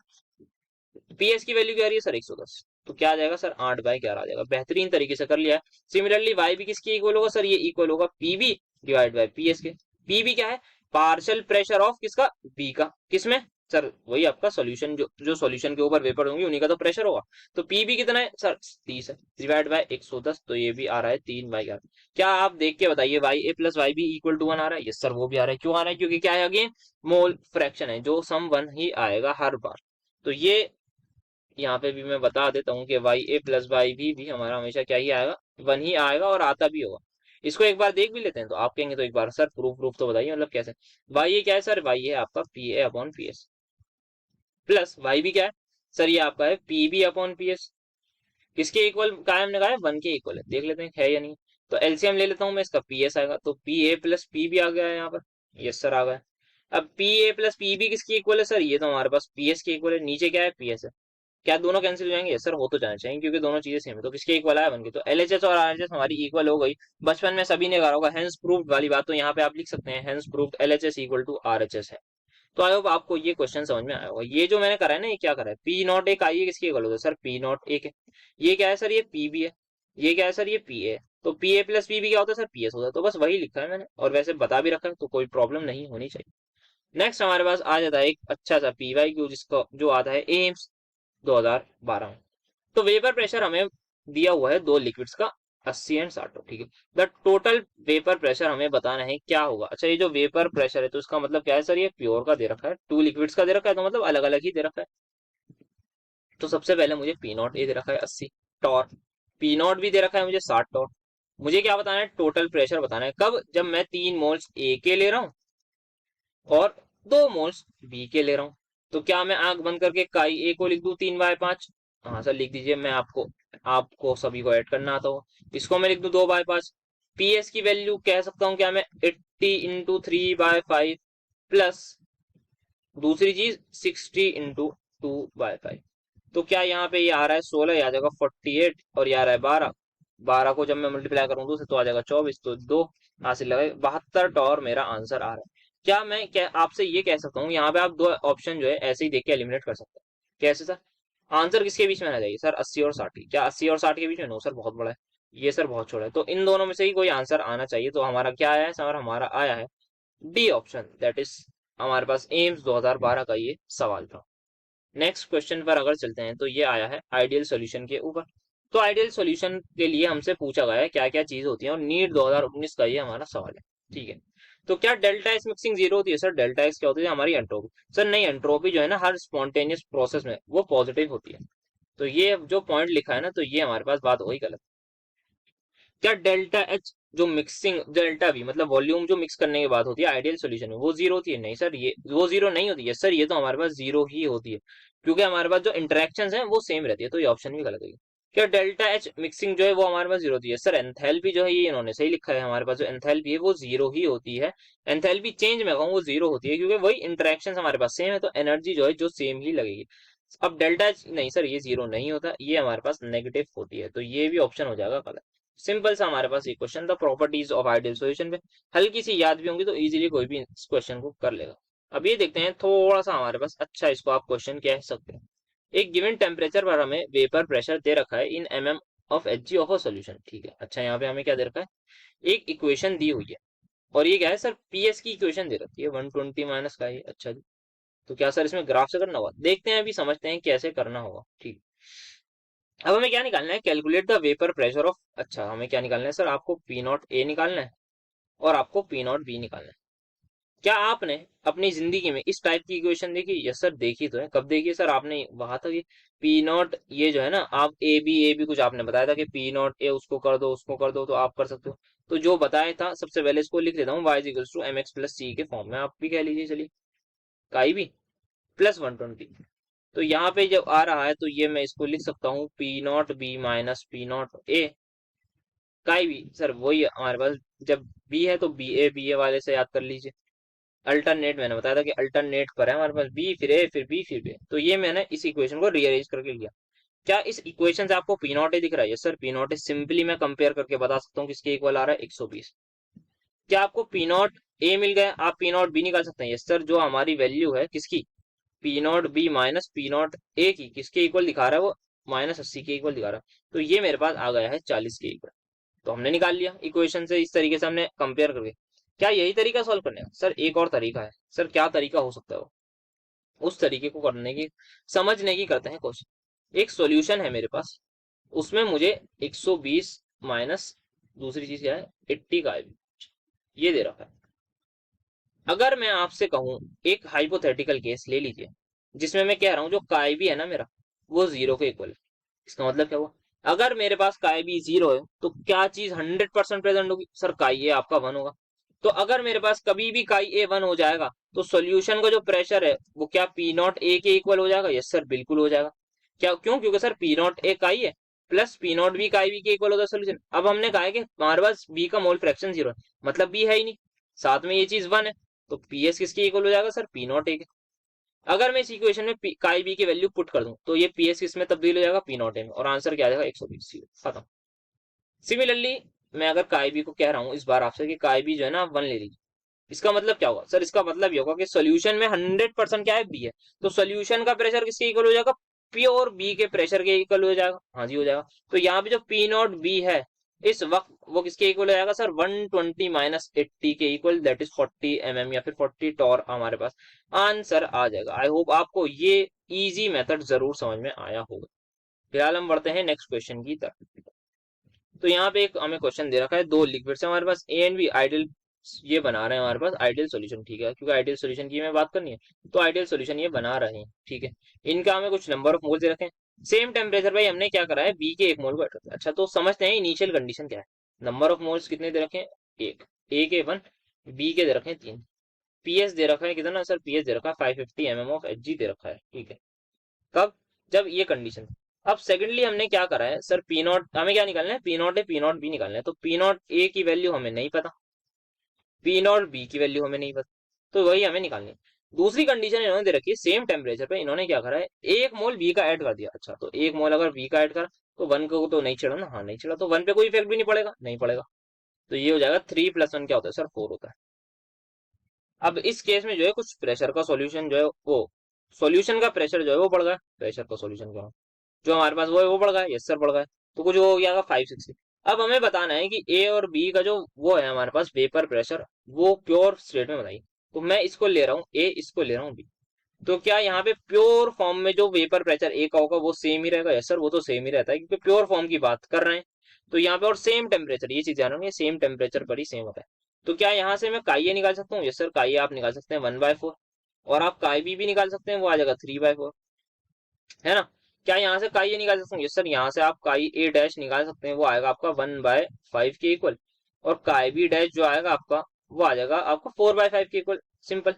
पीएस की वैल्यू क्या आ रही है सर 110, तो क्या आ जाएगा सर 8/11 आ जाएगा। बेहतरीन तरीके से कर लिया है। सिमिलरली वाई भी किसकी इक्वल होगा सर, ये इक्वल होगा पीबी डिवाइड बाय पीएस के। पीबी क्या है, पार्शियल प्रेशर ऑफ किसका, बी का, किसमें सर, वही आपका सॉल्यूशन, जो सॉल्यूशन के ऊपर वेपर होंगे उन्हीं का तो प्रेशर होगा। तो पीबी कितना है सर 30 है, डिवाइड बाय 110, तो ये भी आ रहा है 3/11। क्या आप देख के बताइए, Y A plus Y B equal to 1 आ रहा है, यस सर वो भी आ रहा है। क्यों आ रहा है, क्योंकि क्या है अगेन मोल फ्रैक्शन है, जो सम 1 ही आएगा हर बार। तो ये यहाँ पे भी मैं बता देता हूँ कि Y A plus Y B भी हमारा हमेशा क्या ही आएगा, 1 ही आएगा और आता भी होगा। इसको एक बार देख भी लेते हैं, तो आप कहेंगे तो एक बार सर प्रूफ प्रूफ तो बताइए, मतलब कैसे। वाई ए क्या है सर, वाई ए आपका P A upon P S, plus Y B क्या है सर, ये आपका है P B upon P S. किसके इक्वल का है, हमने कहा है 1 के इक्वल है, देख लेते हैं है या नहीं। तो एलसीएम ले लेता हूँ मैं इसका, पी एस आएगा, तो P A plus P B आ गया है यहाँ पर, यस सर आ गया। अब P A plus P B किसकी इक्वल है सर, ये तो हमारे पास पी एस की इक्वल है, नीचे क्या है पी एस है। क्या दोनों कैंसिल हो जाएंगे सर, हो तो जाना चाहिए क्योंकि दोनों चीजें सेम है। तो किसके इक्वल आया 1 के, तो एलएचएस और आरएचएस हमारी इक्वल हो गई। बचपन में सभी ने कहा होगा हेंस प्रूव्ड वाली बात, तो यहाँ पे आप लिख सकते हैं hence proved LHS equal to RHS है। तो आई होप आपको ये क्वेश्चन समझ में आया होगा। ये जो मैंने करा है ना, ये क्या करा है, पी नॉट एक आई है, किसकी इक्वल होता है सर, पी नॉट एक है। ये क्या है सर, ये पी बी है। ये क्या है सर, ये पी ए। तो P A plus P B क्या होता है सर, पी एस होता है। तो बस वही लिखा है मैंने, और वैसे बता भी रखा है, तो कोई प्रॉब्लम नहीं होनी चाहिए। नेक्स्ट हमारे पास आ जाता है एक अच्छा सा पी वाई क्यू, जिसको जो आता है एम्स 2012 में। तो वेपर प्रेशर हमें दिया हुआ है दो लिक्विड्स का, 80 एंड 60। ठीक है, द टोटल वेपर प्रेशर हमें बताना है क्या होगा। अच्छा, ये जो वेपर प्रेशर है तो इसका मतलब क्या है सर, ये प्योर का दे रखा है, टू लिक्विड्स का दे रखा है, तो मतलब अलग अलग ही दे रखा है। तो सबसे पहले मुझे पी नॉट ए दे रखा है 80 टॉर, पी नॉट भी दे रखा है मुझे 60 टॉर। मुझे क्या बताना है, टोटल प्रेशर बताना है। कब? जब मैं 3 मोल्स ए के ले रहा हूँ और 2 मोल्स बी के ले रहा हूँ। तो क्या मैं आंख बंद करके काई ए को लिख दूं 3/5? हाँ सर लिख दीजिए, मैं आपको आपको सभी को ऐड करना आता हो। इसको मैं लिख दूं 2/5। पीएस की वैल्यू कह सकता हूँ क्या मैं, 80 इंटू 3/5 प्लस दूसरी चीज 60 इंटू 2/5। तो क्या यहाँ पे ये आ रहा है 16, ये आ जाएगा 48, और ये आ रहा है 12। 12 को जब मैं मल्टीप्लाई करूँ 2 से तो आ जाएगा 24, तो 2 हासिल लगे 72 टॉर मेरा आंसर आ रहा है। क्या मैं क्या आपसे ये कह सकता हूँ, यहाँ पे आप दो ऑप्शन जो है ऐसे ही देख के एलिमिनेट कर सकते हैं। कैसे सर? आंसर किसके बीच में आना चाहिए सर, 80 और 60? क्या 80 और 60 के बीच में? नो सर, बहुत बड़ा है। ये सर बहुत छोटा है, तो इन दोनों में से ही कोई आंसर आना चाहिए। तो हमारा क्या आया है सर, हमारा आया है डी ऑप्शन, दैट इज हमारे पास एम्स 2012 का ये सवाल था। नेक्स्ट क्वेश्चन पर अगर चलते हैं तो ये आया है आइडियल सॉल्यूशन के ऊपर। तो आइडियल सॉल्यूशन के लिए हमसे पूछा गया है क्या क्या चीज होती है, और नीट 2019 का ये हमारा सवाल है। ठीक है, तो क्या डेल्टा एस मिक्सिंग जीरो होती है सर? डेल्टा एस क्या होती है? हमारी एंट्रोपी। सर नहीं, एंट्रोपी जो है ना हर स्पॉन्टेनियस प्रोसेस में वो पॉजिटिव होती है। तो ये जो पॉइंट लिखा है ना, तो ये हमारे पास बात वही गलत। क्या डेल्टा एच जो मिक्सिंग, डेल्टा वी मतलब वॉल्यूम जो मिक्स करने के बाद होती है आइडियल सॉल्यूशन में, वो जीरो होती है? नहीं सर, ये वो जीरो नहीं होती है सर, ये तो हमारे पास जीरो ही होती है, क्योंकि हमारे पास जो इंटरेक्शन है वो सेम रहती है। तो ये ऑप्शन भी गलत है। क्या डेल्टा एच मिक्सिंग जो है वो हमारे पास जीरो होती है? सर एंथैल्पी जो है ये इन्होंने सही लिखा है, हमारे पास जो एंथैल्पी है वो जीरो ही होती है। एंथैल्पी चेंज में कहूँ वो जीरो होती है, क्योंकि वही इंटरेक्शन हमारे पास सेम है, तो एनर्जी जो है जो सेम ही लगेगी। अब डेल्टा एच नहीं सर, ये जीरो नहीं होता, ये हमारे पास नेगेटिव होती है, तो ये भी ऑप्शन हो जाएगा गलत। सिंपल सा हमारे पास ये क्वेश्चन था प्रॉपर्टीज ऑफ आइडियल सॉल्यूशन पे। हल्की सी याद भी होंगी तो इजीली कोई भी इस क्वेश्चन को कर लेगा। अब ये देखते हैं थोड़ा सा हमारे पास, अच्छा इसको आप क्वेश्चन कह सकते हैं। एक गिवन टेम्परेचर पर हमें वेपर प्रेशर दे रखा है in M of H G of a solution. ठीक है, अच्छा यहाँ पे हमें क्या दे रखा है, एक इक्वेशन दी हुई है, और ये क्या है सर, पीएस की इक्वेशन दे रखी है 120 माइनस का। ये अच्छा जी, तो क्या सर इसमें ग्राफ से करना होगा? देखते हैं, अभी समझते हैं कैसे करना होगा। ठीक, अब हमें क्या निकालना है, calculate the vapour pressure of. अच्छा, हमें क्या निकालना है सर, आपको पी नॉट ए निकालना है और आपको पी नॉट बी निकालना है। क्या आपने अपनी जिंदगी में इस टाइप की इक्वेशन देखी? यस सर देखी तो है। कब देखी है सर आपने? वहां तक ये पी नॉट, ये जो है ना, आप ए बी कुछ आपने बताया था कि पी नॉट ए उसको कर दो उसको कर दो, तो आप कर सकते हो। तो जो बताया था, सबसे पहले इसको लिख लेता हूँ, Y equals to M X plus C के फॉर्म में, आप भी कह लीजिए चलिए, काई भी प्लस 120। तो यहाँ पे जब आ रहा है तो ये मैं इसको लिख सकता हूँ P not be minus P not A, काई भी सर वही हमारे पास, जब बी है तो बी ए वाले से याद कर लीजिए। अल्टरनेट मैंने बताया था कि अल्टरनेट पर है हमारे पास, बी फिर ए फिर बी फिर बी, तो ये मैंने इस इक्वेशन को रीअरेंज करके लिया। क्या इस इक्वेशन से आपको पी नॉट ए दिख रहा है? Yes sir, P not a simply मैं कंपेयर करके बता सकता हूँ किसके इक्वल आ रहा है, 120। क्या आपको पी नॉट ए मिल गया? आप पी नॉट बी निकाल सकते हैं। यस सर, जो हमारी वैल्यू है किसकी, P not be minus P not a की, किसके इक्वल दिखा रहा है वो, -80 के इक्वल दिखा रहा है। तो ये मेरे पास आ गया है 40 के इक्वल। तो हमने निकाल लिया इक्वेशन से, इस तरीके से हमने कंपेयर करके। क्या यही तरीका सॉल्व करने का? सर एक और तरीका है। सर क्या तरीका हो सकता है वो? उस तरीके को करने की, समझने की करते हैं कोशिश। एक सॉल्यूशन है मेरे पास, उसमें मुझे 120 माइनस दूसरी चीज क्या है, 80 का है, ये दे रखा है। अगर मैं आपसे कहूं, एक हाइपोथेटिकल केस ले लीजिए जिसमें मैं कह रहा हूं जो काय भी है ना मेरा, वो जीरो के इक्वल है। इसका मतलब क्या हुआ, अगर मेरे पास काय भी जीरो है तो क्या चीज 100% प्रेजेंट होगी? सर काय ए आपका 1 होगा। तो अगर मेरे पास कभी भी काय ए 1 हो जाएगा तो सॉल्यूशन का जो प्रेशर है वो क्या पी नॉट ए के इक्वल हो जाएगा? यस सर बिल्कुल हो जाएगा। क्या क्यों? क्योंकि sir P not A chi है plus P not B chi B के इक्वल होगा सोल्यूशन। अब हमने कहा है कि हमारे पास बी का मोल फ्रैक्शन जीरो है, मतलब बी है ही नहीं, साथ में ये चीज 1 है, तो पी एस किसके इक्वल हो जाएगा सर, पी नॉट ए के। अगर मैं इस इक्वेशन में काई बी की वैल्यू पुट कर दूं तो ये पी एस किस में तब्दील हो जाएगा, पी नॉट ए में, और आंसर क्या आ जाएगा, 120। खत्म। सिमिलरली मैं अगर काई बी को कह रहा हूं इस बार आपसे कि काई बी जो है ना 1 ले लीजिए, इसका मतलब क्या होगा सर? इसका मतलब ये होगा कि सोल्यूशन में 100% क्या है, बी है, तो सोल्यूशन का प्रेशर किसके इक्वल हो जाएगा, प्योर बी के प्रेशर के इक्वल हो जाएगा। हाँ जी हो जाएगा। तो यहाँ पे जो पी नॉट बी है इस वक्त वो किसके इक्वल हो जाएगा सर, 120 माइनस 80 के इक्वल, दैट इज 40 या फिर 40 टॉर हमारे पास आंसर आ जाएगा। आई होप आपको ये इजी मेथड जरूर समझ में आया होगा। फिलहाल हम बढ़ते हैं नेक्स्ट क्वेश्चन की तरफ। तो यहाँ पे एक हमें क्वेश्चन दे रखा है, दो लिक्विड से हमारे पास ए एंड बी आइडियल, ये बना रहे हैं हमारे पास आइडियल सॉल्यूशन, ठीक है, क्योंकि आइडियल सॉल्यूशन की हमें बात करनी है, तो आइडियल सॉल्यूशन ये बना रहे हैं, ठीक है। इनका हमें कुछ नंबर ऑफ मोल दे रखे हैं, सेम टेम्परेचर भाई हमने क्या करा है, बी के 1 मोल को ऐड करते हैं। अच्छा तो समझते हैं इनिशियल कंडीशन क्या है। नंबर ऑफ मोल्स कितने दे रखे हैं, एक, ए के 1, बी के दे रखे हैं 3, पीएस दे रखा है कितना सर, पीएस दे रखा है 550 mm ऑफ एच दे रखा है, ठीक है। कब, जब ये कंडीशन। अब सेकेंडली हमने क्या करा है सर, पी नॉट हमें क्या निकालना है, पी नॉट है, पी नॉट बी निकालना है, तो पी नॉट ए की वैल्यू हमें नहीं पता, पी नॉट बी की वैल्यू हमें नहीं पता, तो वही हमें निकालनी है। दूसरी कंडीशन इन्होंने दे रखी है, सेम टेम्परेचर पे इन्होंने क्या करा है, 1 मोल बी का ऐड कर दिया। अच्छा तो 1 मोल अगर बी का ऐड करा, तो 1 को तो नहीं चढ़ा ना, हाँ नहीं चढ़ा, तो 1 पे कोई इफेक्ट भी नहीं पड़ेगा, नहीं पड़ेगा, तो ये हो जाएगा 3 + 1 क्या होता है सर, 4 होता है। अब इस केस में जो है कुछ प्रेशर का सॉल्यूशन जो है वो, सॉल्यूशन का प्रेशर जो है वो बढ़ गया, प्रेशर का सॉल्यूशन का जो हमारे पास वो है वो बढ़ गया, यस सर बढ़ गया, तो कुछ वो हो गया 560। अब हमें बताना है कि ए और बी का जो वो है हमारे पास वेपर प्रेशर, वो प्योर स्टेट में बताइए। तो मैं इसको ले रहा हूँ ए, इसको ले रहा हूँ बी, तो क्या यहाँ पे प्योर फॉर्म में जो वेपर प्रेशर ए का होगा वो सेम ही रहेगा, यस सर वो तो सेम ही रहता है, क्योंकि प्योर फॉर्म की बात कर रहे हैं। तो यहाँ पे और सेम टेम्परेचर, ये चीज ध्यान रखिए, सेम टेम्परेचर पर ही सेम होता है। तो क्या यहाँ से मैं काई ए निकाल सकता हूँ, यस सर काई ए आप निकाल सकते हैं 1/4, और आप काई बी भी निकाल सकते हैं, वो आ जाएगा 3/4, है ना। क्या यहाँ से काई ए निकाल सकते हैं, यस सर यहाँ से आप काई ए डैश निकाल सकते हैं, वो आएगा आपका 1/5 के इक्वल, और काई बी डैश जो आएगा आपका, वो आ जाएगा आपका 4/5 के इक्वल, सिंपल।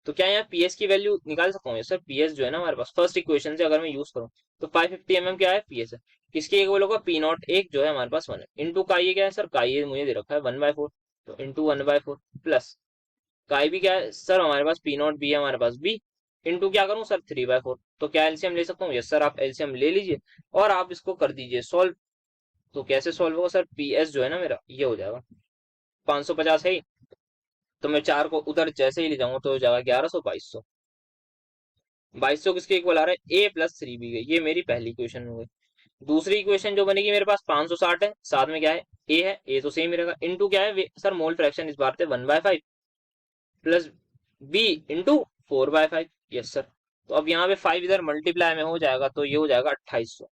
तो क्या यहाँ पीएस की वैल्यू निकाल सकता हूँ सर, पीएस जो है ना हमारे पास फर्स्ट इक्वेशन से अगर मैं यूज करूँ, तो 550 mm क्या है, पीएस है, किसके इक्वल होगा, पी नॉट एक जो है हमारे पास 1 है, इंटू का ये क्या है सर, का ये मुझे दे रखा है 1/4, तो इंटू 1/4 प्लस का भी क्या है सर, हमारे पास पी नॉट बी है हमारे पास बी, इंटू क्या करूँ सर 3/4, तो क्या एलसीएम ले सकता हूँ, यस सर आप एलसीएम ले लीजिए, और आप इसको कर दीजिए सॉल्व। तो कैसे सॉल्व होगा सर, पीएस जो है ना मेरा ये हो जाएगा 550 है ही, तो मैं 4 को उधर जैसे ही ले जाऊंगा तो हो जाएगा 1100, 2200, 2200 किसके इक्वल आ रहा है, ए प्लस 3 बी, ये मेरी पहली इक्वेशन हो गई। दूसरी इक्वेशन जो बनेगी मेरे पास 560 है, साथ में क्या है, ए है, ए तो सेम ही रहेगा, इंटू क्या है सर, मोल फ्रैक्शन इस बार थे 1/5 plus B into 4/5, yes sir. तो अब यहाँ पे 5 इधर मल्टीप्लाई में हो जाएगा, तो ये हो जाएगा 2800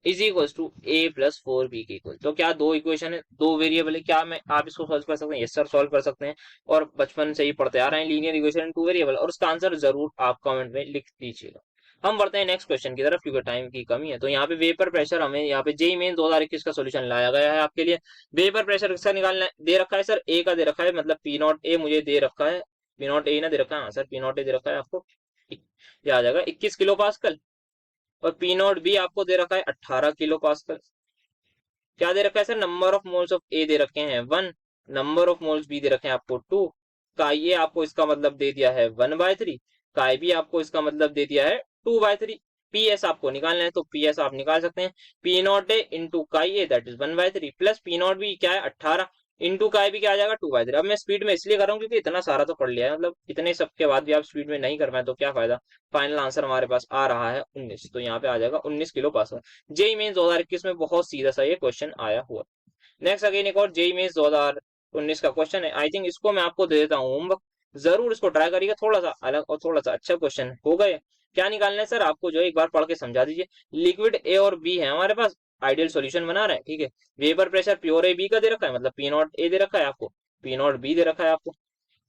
is equal to A plus 4 B के इक्वल। तो क्या दो इक्वेशन है, दो वेरिएबल है, क्या मैं आप इसको सॉल्व कर सकते हैं, यस सर सॉल्व कर सकते हैं, और बचपन से ही पढ़ते आ रहे हैं लीनियर इक्वेशन टू वेरिएबल, और उसका आंसर जरूर आप कमेंट में लिख दीजिएगा। हम बढ़ते हैं नेक्स्ट क्वेश्चन की तरफ, क्योंकि टाइम की कमी है। तो यहाँ पे वेपर प्रेशर हमें यहाँ पे जेई मेन 2021 का सोल्यूशन लाया गया है आपके लिए। वेपर प्रेशर किसका निकालना है, दे रखा है सर ए का दे रखा है, मतलब पी नॉट ए मुझे दे रखा है, पी नॉट ए ना दे रखा है, हाँ सर पी नॉट ए दे रखा है आपको, ये आ जाएगा 21 किलो पास्कल, और पी नॉट बी आपको दे रखा है 18 किलो पास्कल। क्या दे रखा है sir, number of moles of A दे रखे हैं 1, नंबर ऑफ मोल्स बी दे रखे हैं आपको 2, काई ए आपको इसका मतलब दे दिया है 1/3, काई बी आपको इसका मतलब दे दिया है 2/3। पी एस आपको निकालना है, तो पी एस आप निकाल सकते हैं, P not A into chi A that is 1/3 plus P not B क्या है 18 इंटू काई बी क्या आ जाएगा 2/3। अब मैं स्पीड में इसलिए कर रहा हूँ क्योंकि इतना सारा तो पढ़ लिया है, मतलब इतने सब के बाद भी आप स्पीड में नहीं कर पाए तो क्या फायदा। फाइनल आंसर हमारे पास आ रहा है 19, तो यहाँ पे आ जाएगा 19 किलो पास्कल। जेई मेन्स 2021 में बहुत सीधा सा ये क्वेश्चन आया हुआ। नेक्स्ट अगेन एक और जेई मेन्स 2019 का क्वेश्चन है, आई थिंक इसको मैं आपको दे देता हूँ होमवर्क, जरूर इसको ट्राई करिएगा, थोड़ा सा अलग और थोड़ा सा अच्छा क्वेश्चन हो गए। क्या निकालना है सर आपको, जो एक बार पढ़ के समझा दीजिए। लिक्विड ए और बी है हमारे पास, आइडियल सॉल्यूशन बना रहे हैं, ठीक है। Vapour pressure pure A B का दे रखा है, मतलब पी नॉट ए दे रखा है आपको, पी नॉट बी दे रखा है आपको।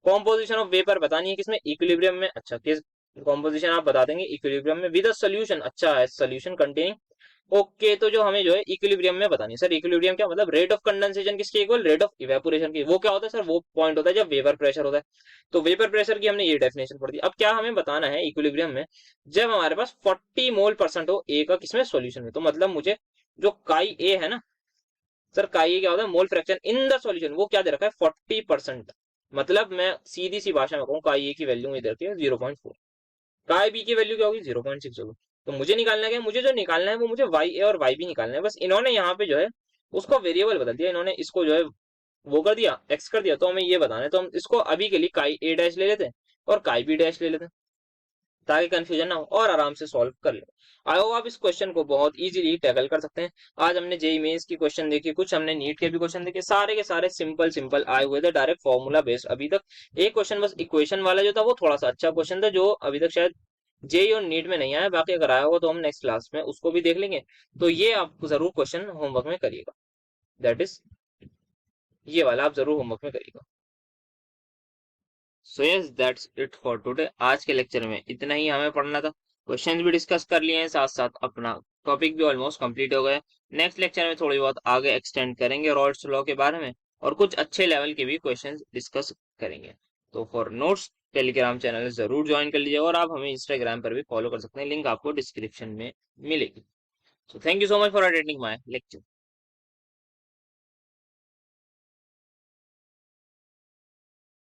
कॉम्पोजिशन ऑफ वेपर बतानी है किसमें, इक्विलिब्रियम में। अच्छा किस कॉम्पोजिशन आप बता देंगे, इक्विलिब्रियम में विद सोल्यूशन, अच्छा है सोल्यूशन कंटेनिंग, ओके। तो जो हमें जो है इक्विलिब्रियम में बतानी है सर, इक्विलिब्रियम क्या मतलब, रेट ऑफ कंडेंसेशन किसके इक्वल, रेट ऑफ इवेपोरेशन की, वो क्या होता है सर, वो पॉइंट होता है जब वेपर प्रेशर होता है। तो वेपर प्रेशर की हमने ये डेफिनेशन पढ़ दी। अब क्या हमें बताना है इक्विलिब्रियम में, जब हमारे पास 40 मोल परसेंट हो ए का किसमें सोल्यूशन में, तो मतलब मुझे जो काई ए है ना सर, काई ए क्या होता है, mole fraction in the solution, वो क्या दे रखा है 40%। मतलब मैं सीधी सी भाषा में कहूँ, काई ए की वैल्यू में दे रखी है 0.4, काय बी की वैल्यू क्या होगी 0.6 होगी। तो मुझे निकालना क्या है, मुझे जो निकालना है वो मुझे वाई ए और वाई बी निकालना है। बस इन्होंने यहाँ पे जो है उसको वेरिएबल बदल दिया, इन्होंने इसको जो है वो कर दिया एक्स कर दिया, तो हमें ये बताना है, तो हम इसको अभी के लिए काई ए डैश ले लेते हैं और काई बी डैश ले लेते हैं, ताकि कंफ्यूजन ना हो और आराम से सॉल्व कर ले। आई होप आप इस क्वेश्चन को बहुत इजीली टैकल कर सकते हैं। आज हमने जेई मेंस की क्वेश्चन देखे, कुछ हमने नीट के भी क्वेश्चन देखे, सारे के सारे सिंपल सिंपल आए हुए थे, डायरेक्ट फॉर्मूला बेस्ड। अभी तक एक क्वेश्चन बस इक्वेशन वाला जो था वो थोड़ा सा अच्छा क्वेश्चन था, जो अभी तक शायद जेई और नीट में नहीं आया, बाकी अगर आया होगा तो हम नेक्स्ट क्लास में उसको भी देख लेंगे। तो ये आप जरूर क्वेश्चन होमवर्क में करिएगा, दैट इज ये वाला आप जरूर होमवर्क में करिएगा। So yes that's it for today. आज के लेक्चर में इतना ही हमें पढ़ना था, क्वेश्चंस भी डिस्कस कर लिए हैं, साथ साथ अपना टॉपिक भी ऑलमोस्ट कंप्लीट हो गया। नेक्स्ट लेक्चर में थोड़ी बहुत आगे एक्सटेंड करेंगे रॉल्स लॉ के बारे में, और कुछ अच्छे लेवल के भी क्वेश्चंस डिस्कस करेंगे। तो फॉर नोट्स टेलीग्राम चैनल जरूर ज्वाइन कर लीजिए, और आप हमें इंस्टाग्राम पर भी फॉलो कर सकते हैं, लिंक आपको डिस्क्रिप्शन में मिलेगी। So thank you so much for attending my lecture.